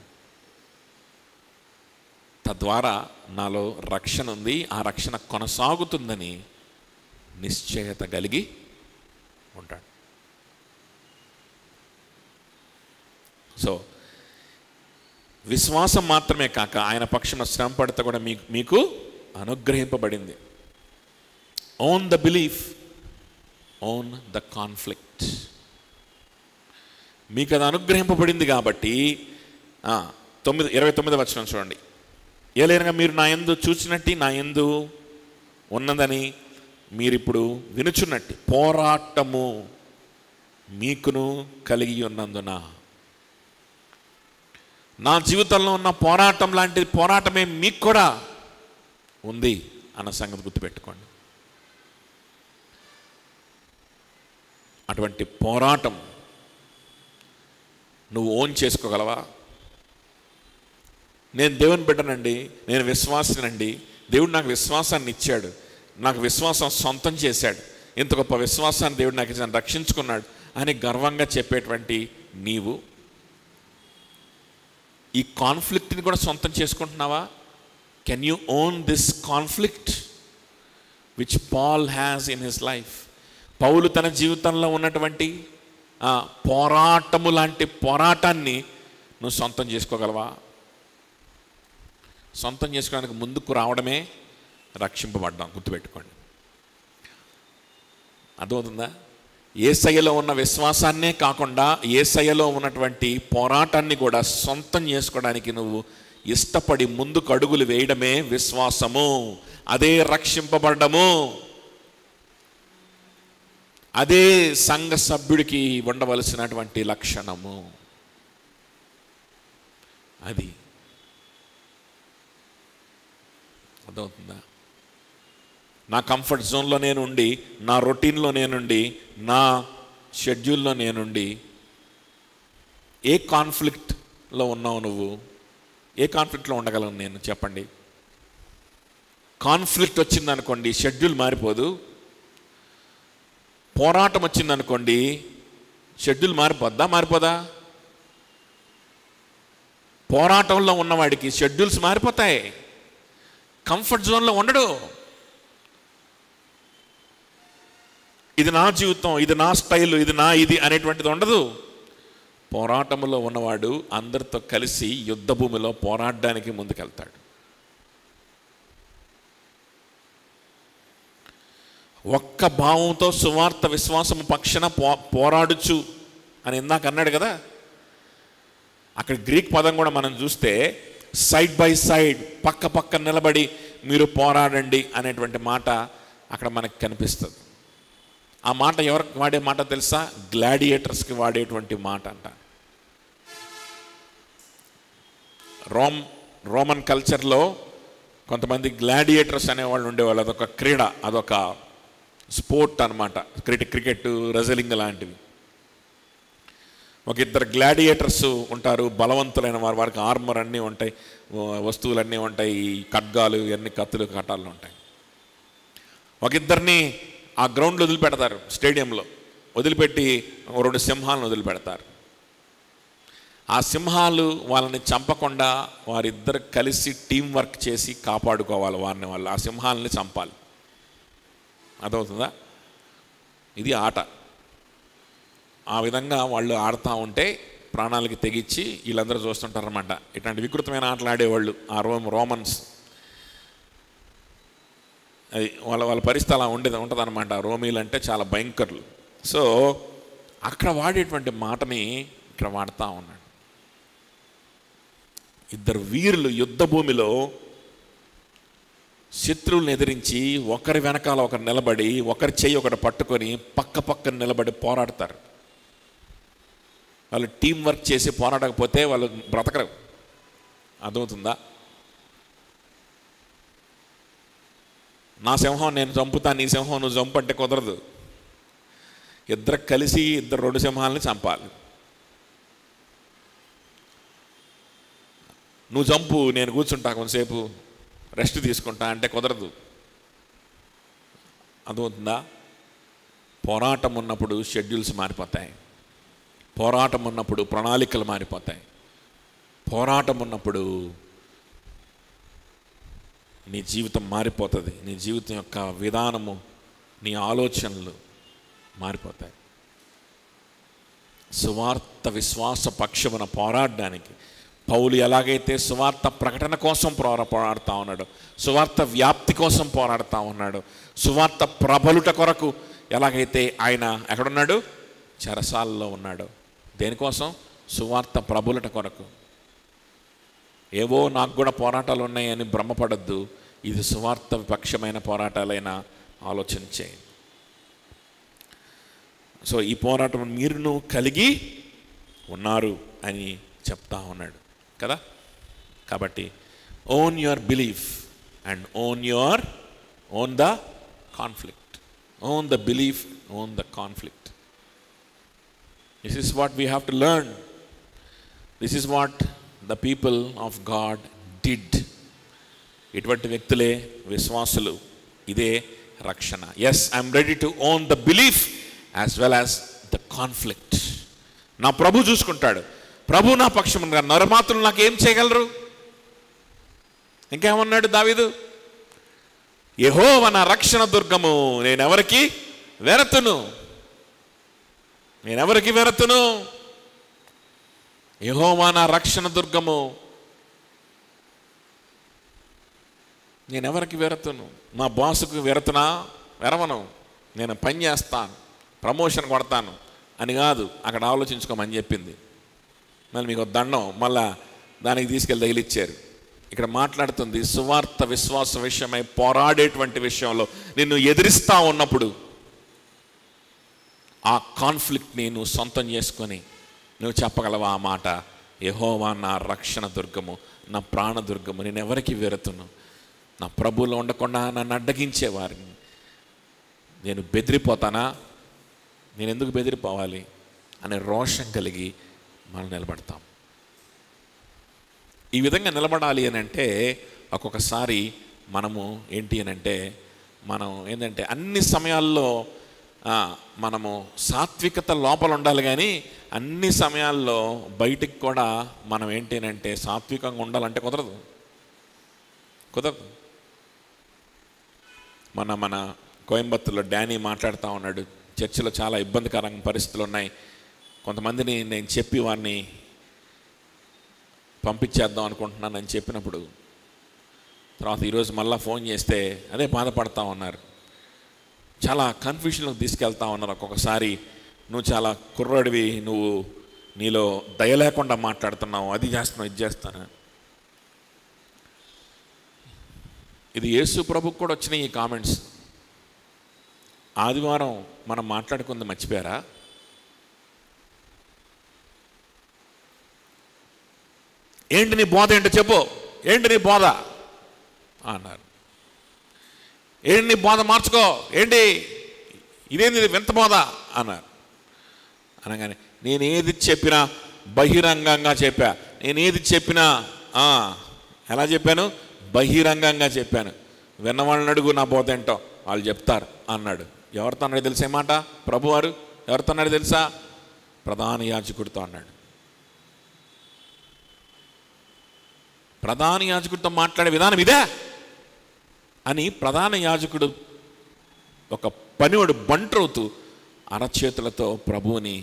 తద్వారా నాలో రక్షణ ఉంది, ఆ రక్షణ కొనసాగుతుందని నిశ్చయత కలిగి ఉంటాడు. సో విశ్వాసం మాత్రమే కాక ఆయన పక్షాన శ్రమ పడితే కూడా మీకు అనుగ్రహింపబడింది. Own the belief, own the conflict. మీకు అది అనుగ్రహింపబడింది కాబట్టి 29వ వచనం చూడండి. ఏలైనగా మీరు నా యందు చూచినట్టు నా యందు ఉన్నదని మీరిప్పుడు వినుచున్నట్టు పోరాటము మీకును కలిగి ఉన్నందున. నా జీవితంలో ఉన్న పోరాటం లాంటి పోరాటమే మీకు కూడా ఉంది అన్న సంగతి గుర్తుపెట్టుకోండి. అటువంటి పోరాటం నువ్వు ఓన్ చేసుకోగలవా? నేను దేవుని బిడ్డనండి, నేను విశ్వాసనండి, దేవుడు నాకు విశ్వాసాన్ని ఇచ్చాడు, నాకు విశ్వాసం సొంతం చేశాడు, ఇంత గొప్ప విశ్వాసాన్ని దేవుడు నాకు ఇచ్చి రక్షించుకున్నాడు అని గర్వంగా చెప్పేటువంటి నీవు ఈ కాన్ఫ్లిక్ట్ని కూడా సొంతం చేసుకుంటున్నావా? Can you own this conflict which Paul has in his life? పౌలు తన జీవితంలో ఉన్నటువంటి పోరాటము లాంటి పోరాటాన్ని నువ్వు సొంతం చేసుకోగలవా? సొంతం చేసుకోవడానికి ముందుకు రావడమే రక్షింపబడ్డాం, గుర్తుపెట్టుకోండి. అర్థమవుతుందా? యేసయ్యలో ఉన్న విశ్వాసాన్నే కాకుండా యేసయ్యలో ఉన్నటువంటి పోరాటాన్ని కూడా సొంతం చేసుకోవడానికి నువ్వు ఇష్టపడి ముందుకు అడుగులు వేయడమే విశ్వాసము. అదే రక్షింపబడము. అదే సంఘ సభ్యుడికి ఉండవలసినటువంటి లక్షణము. అది అర్థమవుతుందా? నా కంఫర్ట్ జోన్లో నేనుండి, నా రొటీన్లో నేనుండి, నా షెడ్యూల్లో నేనుండి, ఏ కాన్ఫ్లిక్ట్లో ఉన్నావు నువ్వు? ఏ కాన్ఫ్లిక్ట్లో ఉండగలను నేను? చెప్పండి. కాన్ఫ్లిక్ట్ వచ్చిందనుకోండి షెడ్యూల్ మారిపోదు. పోరాటం వచ్చిందనుకోండి షెడ్యూల్ మారిపోద్దా? మారిపోదా? పోరాటంలో ఉన్నవాడికి షెడ్యూల్స్ మారిపోతాయి. కంఫర్ట్ జోన్లో ఉండడు. ఇది నా జీవితం, ఇది నా స్టైల్, ఇది నా ఇది అనేటువంటిది ఉండదు. పోరాటంలో ఉన్నవాడు అందరితో కలిసి యుద్ధ భూమిలో పోరాడడానికి ముందుకెళ్తాడు. ఒక్క భావంతో సువార్త విశ్వాసము పక్షాన పోరాడుచు అని ఇందాక అన్నాడు కదా. అక్కడ గ్రీక్ పదం కూడా మనం చూస్తే సైడ్ బై సైడ్, పక్క పక్క నిలబడి మీరు పోరాడండి అనేటువంటి మాట అక్కడ మనకు కనిపిస్తుంది. ఆ మాట ఎవరికి వాడే మాట తెలుసా? గ్లాడియేటర్స్కి వాడేటువంటి మాట అంట. రోమన్ కల్చర్లో కొంతమంది గ్లాడియేటర్స్ అనేవాళ్ళు ఉండేవాళ్ళు. అదొక క్రీడ, అదొక స్పోర్ట్ అనమాట. క్రికెట్, రెజ్లింగ్ లాంటివి. ఒక ఇద్దరు గ్లాడియేటర్స్ ఉంటారు, బలవంతులైన వారు. వారికి ఆర్మర్ అన్నీ ఉంటాయి, వస్తువులన్నీ ఉంటాయి, ఖడ్గాలు ఇవన్నీ, కత్తులు కటాలు ఉంటాయి. ఒక ఇద్దరిని ఆ గ్రౌండ్లో వదిలిపెడతారు, స్టేడియంలో వదిలిపెట్టి 2 సింహాలను వదిలిపెడతారు. ఆ సింహాలు వాళ్ళని చంపకుండా వారిద్దరు కలిసి టీం వర్క్ చేసి కాపాడుకోవాలి వారిని. వాళ్ళు ఆ సింహాలని చంపాలి. అర్థమవుతుందా? ఇది ఆట. ఆ విధంగా వాళ్ళు ఆడుతూ ఉంటే ప్రాణాలకి తెగించి వీళ్ళందరూ చూస్తుంటారన్నమాట. ఇట్లాంటి వికృతమైన ఆటలు ఆడేవాళ్ళు ఆ రోమన్స్. అది వాళ్ళ పరిస్థితి అలా ఉంటుంది అనమాట. రోమీలు అంటే చాలా భయంకరులు. సో అక్కడ వాడేటువంటి మాటని ఇక్కడ వాడుతూ ఉన్నాడు. ఇద్దరు వీరులు యుద్ధ భూమిలో శత్రువులను ఎదిరించి ఒకరి వెనకాల ఒకరు నిలబడి, ఒకరి చెయ్యి ఒకటి పట్టుకొని పక్క పక్కన నిలబడి పోరాడతారు. వాళ్ళు టీం వర్క్ చేసి పోరాడకపోతే వాళ్ళు బ్రతకరు. అర్థమవుతుందా? నా సింహం నేను చంపుతా, నీ సింహం నువ్వు చంపు అంటే కుదరదు. ఇద్దరు కలిసి 2 సింహాలని చంపాలి. నువ్వు చంపు, నేను కూర్చుంటా కొంతసేపు రెస్ట్ తీసుకుంటా అంటే కుదరదు. అర్థమవుతుందా? పోరాటం ఉన్నప్పుడు షెడ్యూల్స్ మారిపోతాయి. పోరాటం ఉన్నప్పుడు ప్రణాళికలు మారిపోతాయి. పోరాటం ఉన్నప్పుడు నీ జీవితం మారిపోతుంది. నీ జీవితం యొక్క విధానము, నీ ఆలోచనలు మారిపోతాయి. సువార్త విశ్వాస పక్షమున పోరాడడానికి పౌలు ఎలాగైతే సువార్త ప్రకటన కోసం పోరాడుతూ ఉన్నాడు, సువార్త వ్యాప్తి కోసం పోరాడుతూ ఉన్నాడు, సువార్త ప్రబలుట కొరకు ఎలాగైతే ఆయన ఎక్కడున్నాడు? చెరసాలలో ఉన్నాడు. దేనికోసం? సువార్త ప్రబలుట కొరకు. ఏవో నాకు కూడా పోరాటాలు ఉన్నాయని భ్రమపడద్దు. ఇది సువార్త విపక్షమైన పోరాటాలైనా ఆలోచన చేయండి. సో ఈ పోరాటం మీరును కలిగి ఉన్నారు అని చెప్తా ఉన్నాడు కదా. కాబట్టి own your belief and own the conflict. Own the belief, own the conflict. This is what we have to learn. This is what the people of God did. ఇటువంటి వ్యక్తులే విశ్వాసులు. ఇదే రక్షణ. Yes, I'm ready to own the belief as well as the conflict. నా ప్రభు చూసుకుంటాడు. ప్రభు నా పక్షముగా, నరమాతులు నాకు ఏం చేయగలరు? ఇంకేమన్నాడు దావీదు? యెహోవా నా రక్షణ దుర్గము, నేనెవరికి వెరతును. యెహోవా నా రక్షణ దుర్గము, నేనెవరికి వెరతును. మా బాసుకు వెరవను. నేను పని చేస్తాను, ప్రమోషన్ కొడతాను అని కాదు అక్కడ ఆలోచించుకోమని చెప్పింది. మళ్ళీ మీకు దండం, మళ్ళా దానికి తీసుకెళ్ళి తగిలిచ్చారు. ఇక్కడ మాట్లాడుతుంది సువార్త విశ్వాస విషయమై పోరాడేటువంటి విషయంలో నిన్ను ఎదిరిస్తా ఉన్నప్పుడు ఆ కాన్ఫ్లిక్ట్ని నువ్వు సొంతం చేసుకొని నువ్వు చెప్పగలవా ఆ మాట, యెహోవా నా రక్షణ దుర్గము, నా ప్రాణదుర్గము, నేను ఎవరికి వెరుతును, నా ప్రభువులో ఉండకుండా నన్ను అడ్డగించేవారిని నేను బెదిరిపోతానా, నేను ఎందుకు బెదిరిపోవాలి అనే రోషం కలిగి మనం నిలబడతాం. ఈ విధంగా నిలబడాలి అని అంటే ఒక్కొక్కసారి మనము ఏంటి అని అంటే మనం ఏంటంటే అన్ని సమయాల్లో మనము సాత్వికత లోపల ఉండాలి, కానీ అన్ని సమయాల్లో బయటికి కూడా మనం ఏంటి అని అంటే సాత్వికంగా ఉండాలంటే కుదరదు. మన కోయంబత్తూర్లో డానీ మాట్లాడుతూ ఉన్నాడు, చర్చిలో చాలా ఇబ్బందికరమైన పరిస్థితులు ఉన్నాయి, కొంతమందిని నేను చెప్పి వారిని పంపించేద్దాం అనుకుంటున్నానని చెప్పినప్పుడు తర్వాత ఈరోజు మళ్ళీ ఫోన్ చేస్తే అదే బాధపడతా ఉన్నారు, చాలా కన్ఫ్యూషన్లోకి తీసుకెళ్తా ఉన్నారు. ఒక్కొక్కసారి నువ్వు చాలా కుర్రాడివి, నువ్వు నీలో దయ లేకుండా మాట్లాడుతున్నావు, అది చేస్తున్నావు, ఇది చేస్తాను. ఇది యేసు ప్రభుకు కూడా వచ్చినాయి ఈ కామెంట్స్. ఆదివారం మనం మాట్లాడుకుంది మర్చిపోయారా? ఏంటి నీ బోధ ఏంటో చెప్పు, ఏంటి నీ బోధ అన్నారు. ఏంటి నీ బోధ మార్చుకో, ఏంటి ఇదేంటి వింత బోధ అన్నారు. అనగానే నేను ఏది చెప్పినా బహిరంగంగా చెప్పా, నేను ఏది చెప్పినా ఎలా చెప్పాను, బహిరంగంగా చెప్పాను, విన్నవాళ్ళని అడుగు నా బోధ ఏంటో వాళ్ళు చెప్తారు అన్నాడు. ఎవరితో అన్నాడు తెలుసా మాట? ప్రభువారు ఎవరితో అన్నాడు తెలుసా? ప్రధాన యాజకుడితో అన్నాడు. ప్రధాన యాజకుడితో మాట్లాడే విధానం ఇదే అని ప్రధాన యాజకుడు ఒక పనివాడు బంట్రవుతూ అరచేతులతో ప్రభువుని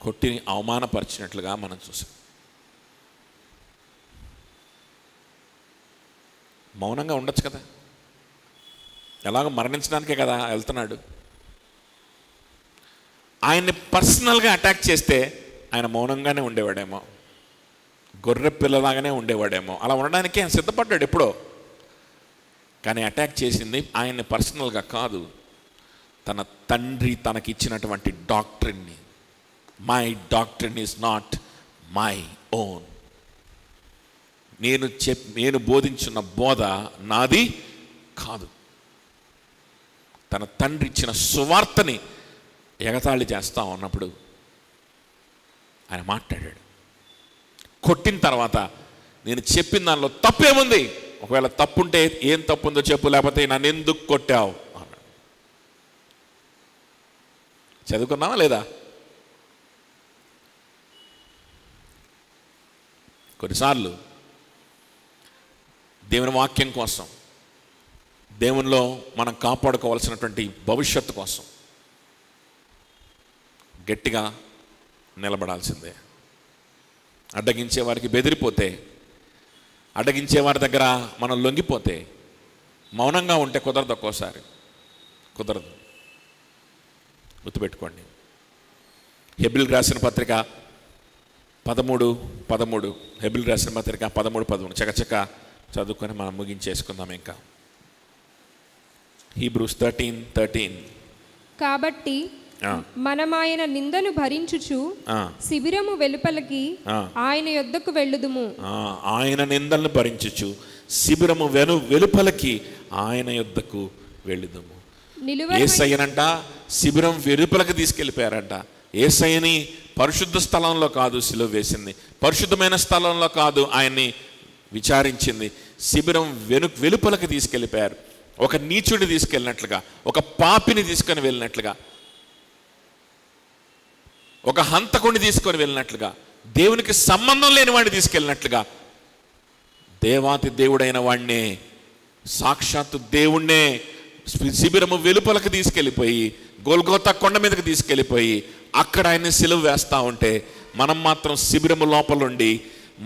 కొట్టి అవమానపరిచినట్లుగా మనం చూసాం. మౌనంగా ఉండొచ్చు కదా, ఎలాగో మరణించడానికే కదా వెళ్తున్నాడు. ఆయన్ని పర్సనల్గా అటాక్ చేస్తే ఆయన మౌనంగానే ఉండేవాడేమో, గొర్రె పిల్లలాగానే ఉండేవాడేమో, అలా ఉండడానికి ఆయన సిద్ధపడ్డాడు ఎప్పుడో. కానీ అటాక్ చేసింది ఆయన్ని పర్సనల్గా కాదు, తన తండ్రి తనకిచ్చినటువంటి డాక్ట్రిన్ని. My doctrine is not my own. నేను బోధించిన బోధ నాది కాదు. తన తండ్రి ఇచ్చిన సువార్తని ఎగతాళి చేస్తా ఉన్నప్పుడు ఆయన మాట్లాడాడు. కొట్టిన తర్వాత నేను చెప్పిన దానిలో తప్పేముంది, ఒకవేళ తప్పుంటే ఏం తప్పుందో చెప్పు, లేకపోతే నన్ను ఎందుకు కొట్టావు అన్నాడు. చదువుకున్నావా లేదా? కొన్నిసార్లు దేవుని వాక్యం కోసం, దేవునిలో మనం కాపాడుకోవాల్సినటువంటి భవిష్యత్తు కోసం గట్టిగా నిలబడాల్సిందే. అడ్డగించే వారికి బెదిరిపోతే, అడ్డగించే వారి దగ్గర మనం లొంగిపోతే, మౌనంగా ఉంటే కుదరదు. ఒక్కోసారి కుదరదు. గుర్తుపెట్టుకోండి. హెబ్రీయులకు రాసిన పత్రిక 13:13 హెబ్రీయులకు రాసిన పత్రిక 13:13 చకచక చదువుకొని మనం ముగించేసుకుందాం. ఇంకా హీబ్రూస్ 13:13 కాబట్టి మనం ఆయన నిందను భరించుచు శిబిరము వెలుపలకి ఆయన యొద్దకు వెళ్ళుదుము. ఆయన నిందలను భరించుచు శిబిరము వెలుపలకి ఆయన యొద్దకు వెళ్ళుదుము. యేసయ్యనంట శిబిరం వెలుపలకి తీసుకెళ్ళిపోయారంట. యేసయ్యని పరిశుద్ధ స్థలంలో కాదు సిలువ వేసింది, పరిశుద్ధమైన స్థలంలో కాదు ఆయన్ని విచారించింది, శిబిరం వెలుపలకి తీసుకెళ్ళిపోయారు. ఒక నీచుడిని తీసుకెళ్ళినట్లుగా, ఒక పాపిని తీసుకొని వెళ్ళినట్లుగా, ఒక హంతకుడిని తీసుకొని వెళ్ళినట్లుగా, దేవునికి సంబంధం లేని వాడిని తీసుకెళ్ళినట్లుగా, దేవాతి దేవుడైన వాడినే, సాక్షాత్తు దేవుణ్ణే శిబిరము వెలుపలకు తీసుకెళ్ళిపోయి గోల్గోతా కొండ మీదకి తీసుకెళ్ళిపోయి అక్కడ ఆయన్ని సిలువ వేస్తూ ఉంటే మనం మాత్రం శిబిరము లోపలుండి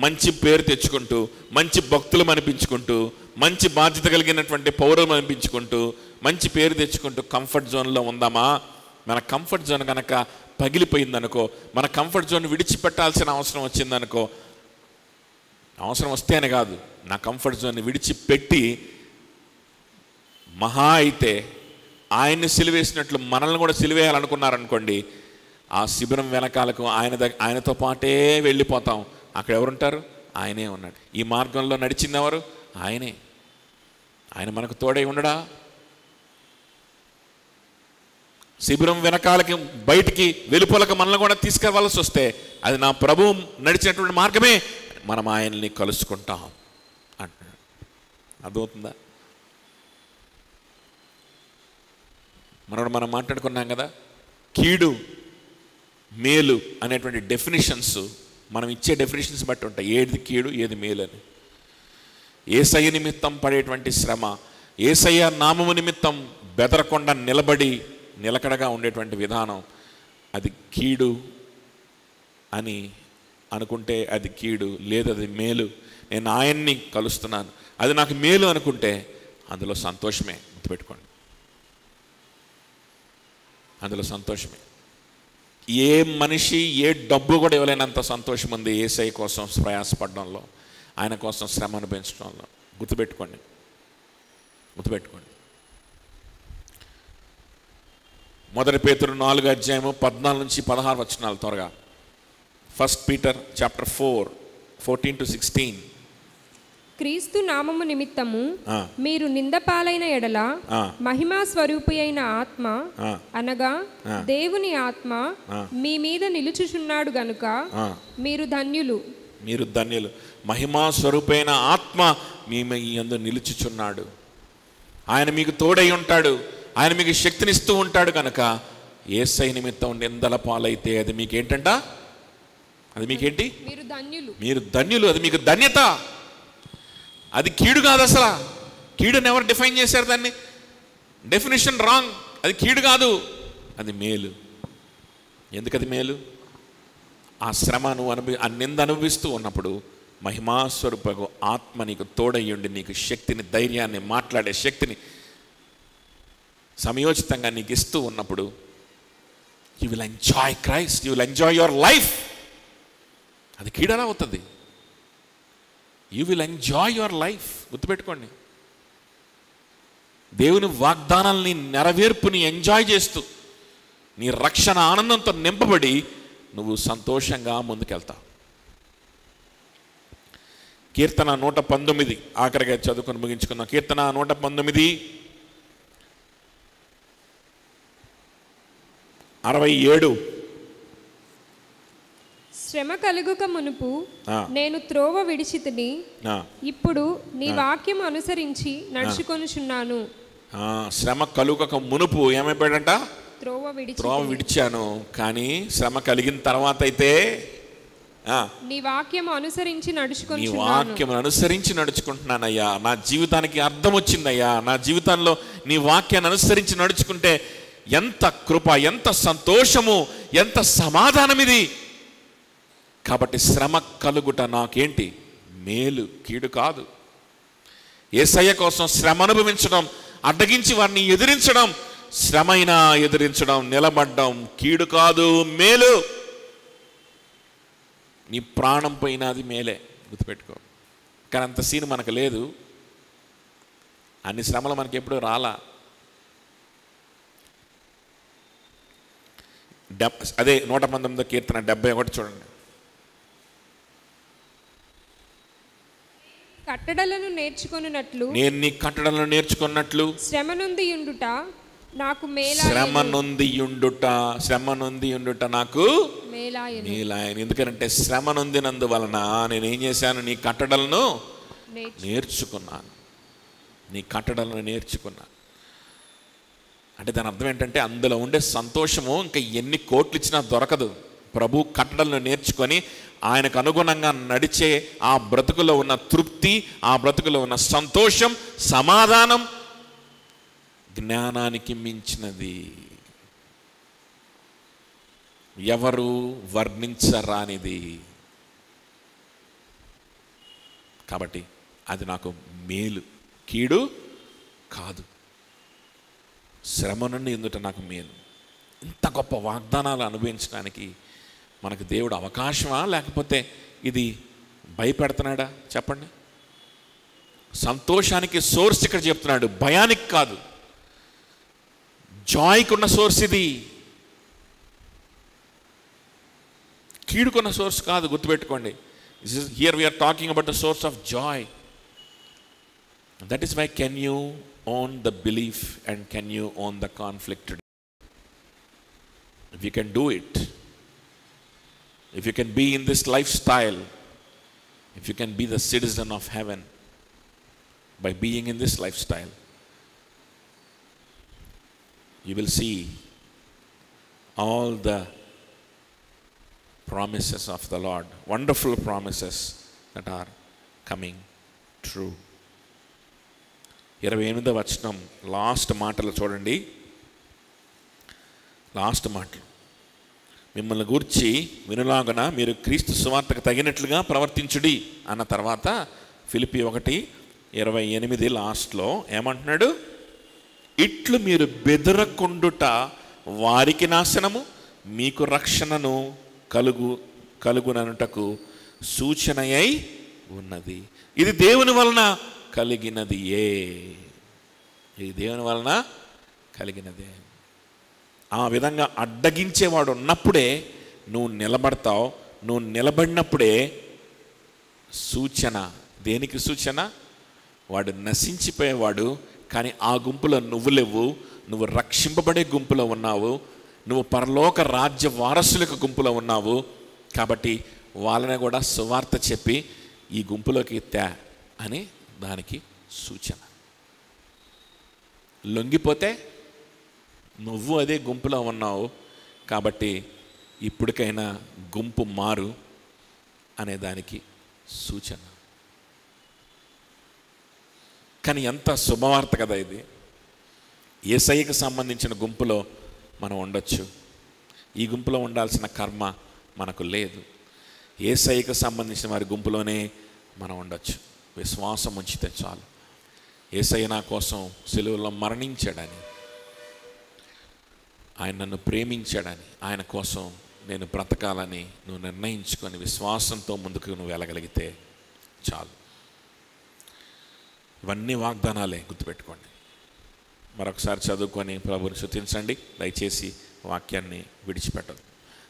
మంచి పేరు తెచ్చుకుంటూ, మంచి భక్తులు అనిపించుకుంటూ, మంచి బాధ్యత కలిగినటువంటి పౌరులు అనిపించుకుంటూ, మంచి పేరు తెచ్చుకుంటూ కంఫర్ట్ జోన్లో ఉందామా? మన కంఫర్ట్ జోన్ కనుక పగిలిపోయిందనుకో, మన కంఫర్ట్ జోన్ విడిచిపెట్టాల్సిన అవసరం వచ్చిందనుకో, అవసరం వస్తే అని కాదు, నా కంఫర్ట్ జోన్ని విడిచిపెట్టి మహా అయితే ఆయన్ని సిలువేసినట్లు మనల్ని కూడా సిలువేయాలనుకున్నారనుకోండి, ఆ శిబిరం వెనకాలకు ఆయనతో పాటే వెళ్ళిపోతాం. అక్కడ ఎవరుంటారు? ఆయనే ఉన్నాడు. ఈ మార్గంలో నడిచింది ఎవరు? ఆయనే. ఆయన మనకు తోడై ఉండడా? శిబిరం వెనకాలకి బయటికి వెలుపలకు మనల్ని కూడా తీసుకెళ్ళవలసి వస్తే అది నా ప్రభువు నడిచినటువంటి మార్గమే, మనం ఆయన్ని కలుసుకుంటాం అంటున్నాడు. అర్థమవుతుందా? మనం మాట్లాడుకున్నాం కదా, కీడు మేలు అనేటువంటి డెఫినిషన్స్ మనం ఇచ్చే డెఫినేషన్స్ బట్టి ఉంటాయి, ఏది కీడు ఏది మేలు అని. యేసయ్య నిమిత్తం పడేటువంటి శ్రమ, యేసయ్య నామము నిమిత్తం బెదరకుండా నిలబడి నిలకడగా ఉండేటువంటి విధానం, అది కీడు అని అనుకుంటే అది కీడు, లేదు అది మేలు. నేను ఆయన్ని కలుస్తున్నాను, అది నాకు మేలు అనుకుంటే అందులో సంతోషమే. గుర్తుపెట్టుకోండి, అందులో సంతోషమే. ఏ మనిషి ఏ డబ్బు కూడా ఇవ్వలేనంత సంతోషం ఉంది యేసయ్య కోసం ప్రయాసపడడంలో, ఆయన కోసం శ్రమ అనుభవించడంలో. గుర్తుపెట్టుకోండి. 1 పేతురు 4:14-16 త్వరగా. 1 Peter chapter 4:14-16. క్రీస్తు నామము నిమిత్తము మీరు నిందపాలైన ఎడల మహిమా స్వరూపి అయిన ఆత్మ అనగా దేవుని ఆత్మ మీ మీద నిలుచుచున్నాడు గనుక మీరు ధన్యులు. మీరు ధన్యులు. మహిమా స్వరూపైన ఆత్మ మీ యందు నిలుచుచున్నాడు. ఆయన మీకు తోడై ఉంటాడు, ఆయన మీకు శక్తినిస్తూ ఉంటాడు కనుక యేసయ్య నిమిత్తం నిందల పాలైతే అది మీకేంటంట? అది మీకేంటి? మీరు ధన్యులు. మీరు ధన్యులు. అది మీకు ధన్యత. అది కీడు కాదు అసలు. కీడుని ఎవరు డిఫైన్ చేశారు? దాన్ని డెఫినేషన్ రాంగ్. అది కీడు కాదు, అది మేలు. ఎందుకు అది మేలు? ఆ శ్రమ నువ్వు ఆ నింద అనుభవిస్తూ ఉన్నప్పుడు మహిమాస్వరూపకు ఆత్మ నీకు తోడయ్యుండి నీకు శక్తిని, ధైర్యాన్ని, మాట్లాడే శక్తిని సమయోచితంగా నీకు ఇస్తూ ఉన్నప్పుడు you will enjoy Christ, you will enjoy your life. అది కీడలా అవుతుంది. You will enjoy your life. గుర్తుపెట్టుకోండి, దేవుని వాగ్దానాల్ని నెరవేర్పుని ఎంజాయ్ చేస్తూ నీ రక్షణ ఆనందంతో నింపబడి నువ్వు సంతోషంగా ముందుకెళ్తావు. కీర్తన 119 ఆఖరిగా చదువుకొని ముగించుకున్నాం. కీర్తన 119:67. శ్రమ కలుగుక మునుపు నేను త్రోవ విడిచితిని, ఇప్పుడు నీ వాక్యం అనుసరించి నడుచుకొనుచున్నాను. శ్రమ కలుగక మునుపు ఏమైపోయాడంట? త్రోవ విడిచాను. కానీ శ్రమ కలిగిన తర్వాత అయితే నీ వాక్యం అనుసరించి నడుచుకుంటున్నానయ్యా. నా జీవితానికి అర్థం వచ్చిందయ్యా. నా జీవితంలో నీ వాక్యాన్ని అనుసరించి నడుచుకుంటే ఎంత కృప, ఎంత సంతోషము, ఎంత సమాధానం ఇది. కాబట్టి శ్రమ కలుగుట నాకేంటి? మేలు, కీడు కాదు. యేసయ్య కోసం శ్రమ అనుభవించడం, అడ్డగించి వారిని ఎదిరించడం, శ్రమైనా ఎదిరించడం, నిలబడ్డం కీడు కాదు, మేలు. నీ ప్రాణం పోయినా అది మేలే. గుర్తుపెట్టుకో. కానీ అంత సీన్ మనకు లేదు. అన్ని శ్రమలు మనకి ఎప్పుడు రాలా. అదే 119 కీర్తన 71 చూడండి. కట్టడలను నేర్చుకొనున్నట్లు నేను నీ కట్టడలను నేర్చుకున్నట్లు శ్రమ నొంది ఉండుట నాకు నాకు మేలాయను. ఎందుకంటే శ్రమ నొందినందువలన నేను ఏం చేశాను? నీ కట్టడలను నేర్చుకున్నాను. అంటే దాని అర్థం ఏంటంటే అందులో ఉండే సంతోషము ఇంకా ఎన్ని కోట్లు ఇచ్చినా దొరకదు. ప్రభు కట్టడలను నేర్చుకొని ఆయనకు అనుగుణంగా నడిచే ఆ బ్రతుకులో ఉన్న తృప్తి, ఆ బ్రతుకులో ఉన్న సంతోషం, సమాధానం జ్ఞానానికి మించినది, ఎవరు వర్ణించరానిది. కాబట్టి అది నాకు మేలు, కీడు కాదు. శ్రమ నుండి ఎందుట నాకు మేలు. ఇంత గొప్ప వాగ్దానాలు అనుభవించడానికి మనకు దేవుడు అవకాశమా, లేకపోతే ఇది భయపెడుతున్నాడా చెప్పండి? సంతోషానికి సోర్స్ ఇక్కడ చెప్తున్నాడు, భయానికి కాదు. జాయ్కి ఉన్న సోర్స్ ఇది, కీడుకున్న సోర్స్ కాదు, గుర్తుపెట్టుకోండి. Here we're talking about the source of joy. That is why can you own the belief and can you own the conflict today? If you can do it, if you can be in this lifestyle, if you can be the citizen of heaven by being in this lifestyle, you will see all the promises of the Lord, wonderful promises that are coming true. 28వ వచనం last మాటలు చూడండి. Last మాటలు, మిమ్మల్ని గూర్చి వినులాగున మీరు క్రీస్తు సువార్తకు తగినట్లుగా ప్రవర్తించుడి అన్న తర్వాత ఫిలిప్పీ 1:28 లాస్ట్లో ఏమంటున్నాడు? ఇట్లు మీరు బెదరకుండుట వారికి నాశనము, మీకు రక్షణను కలుగుననుటకు సూచనయై ఉన్నది. ఇది దేవుని వలన కలిగినదియే. ఇది దేవుని వలన కలిగినదే. ఆ విధంగా అడ్డగించేవాడు ఉన్నప్పుడే నువ్వు నిలబడతావు. నువ్వు నిలబడినప్పుడే సూచన. దేనికి సూచన? వాడు నశించిపోయేవాడు, కానీ ఆ గుంపులో నువ్వు లేవు. నువ్వు రక్షింపబడే గుంపులో ఉన్నావు. నువ్వు పరలోక రాజ్య వారసులకు గుంపులో ఉన్నావు. కాబట్టి వాళ్ళని కూడా సువార్త చెప్పి ఈ గుంపులోకి తే అని దానికి సూచన. లొంగిపోతే నువ్వు అదే గుంపులో ఉన్నావు, కాబట్టి ఇప్పటికైనా గుంపు మారు అనే దానికి సూచన. కానీ ఎంత శుభవార్త కదా ఇది! యేసయ్యకు సంబంధించిన గుంపులో మనం ఉండొచ్చు. ఈ గుంపులో ఉండాల్సిన కర్మ మనకు లేదు. యేసయ్యకు సంబంధించిన వారి గుంపులోనే మనం ఉండొచ్చు. విశ్వాసం ఉంచితే చాలు. యేసయ్య నా కోసం సిలువలో మరణించాడని, ఆయన నన్ను ప్రేమించాడని, ఆయన కోసం నేను బ్రతకాలని నువ్వు నిర్ణయించుకొని విశ్వాసంతో ముందుకు నువ్వు వెళ్ళగలిగితే చాలు. ఇవన్నీ వాగ్దానాలే, గుర్తుపెట్టుకోండి. మరొకసారి చదువుకొని ప్రభువుని స్తుతించండి. దయచేసి వాక్యాన్ని విడిచిపెట్టదు.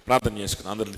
ప్రార్థన చేసుకుని అందరూ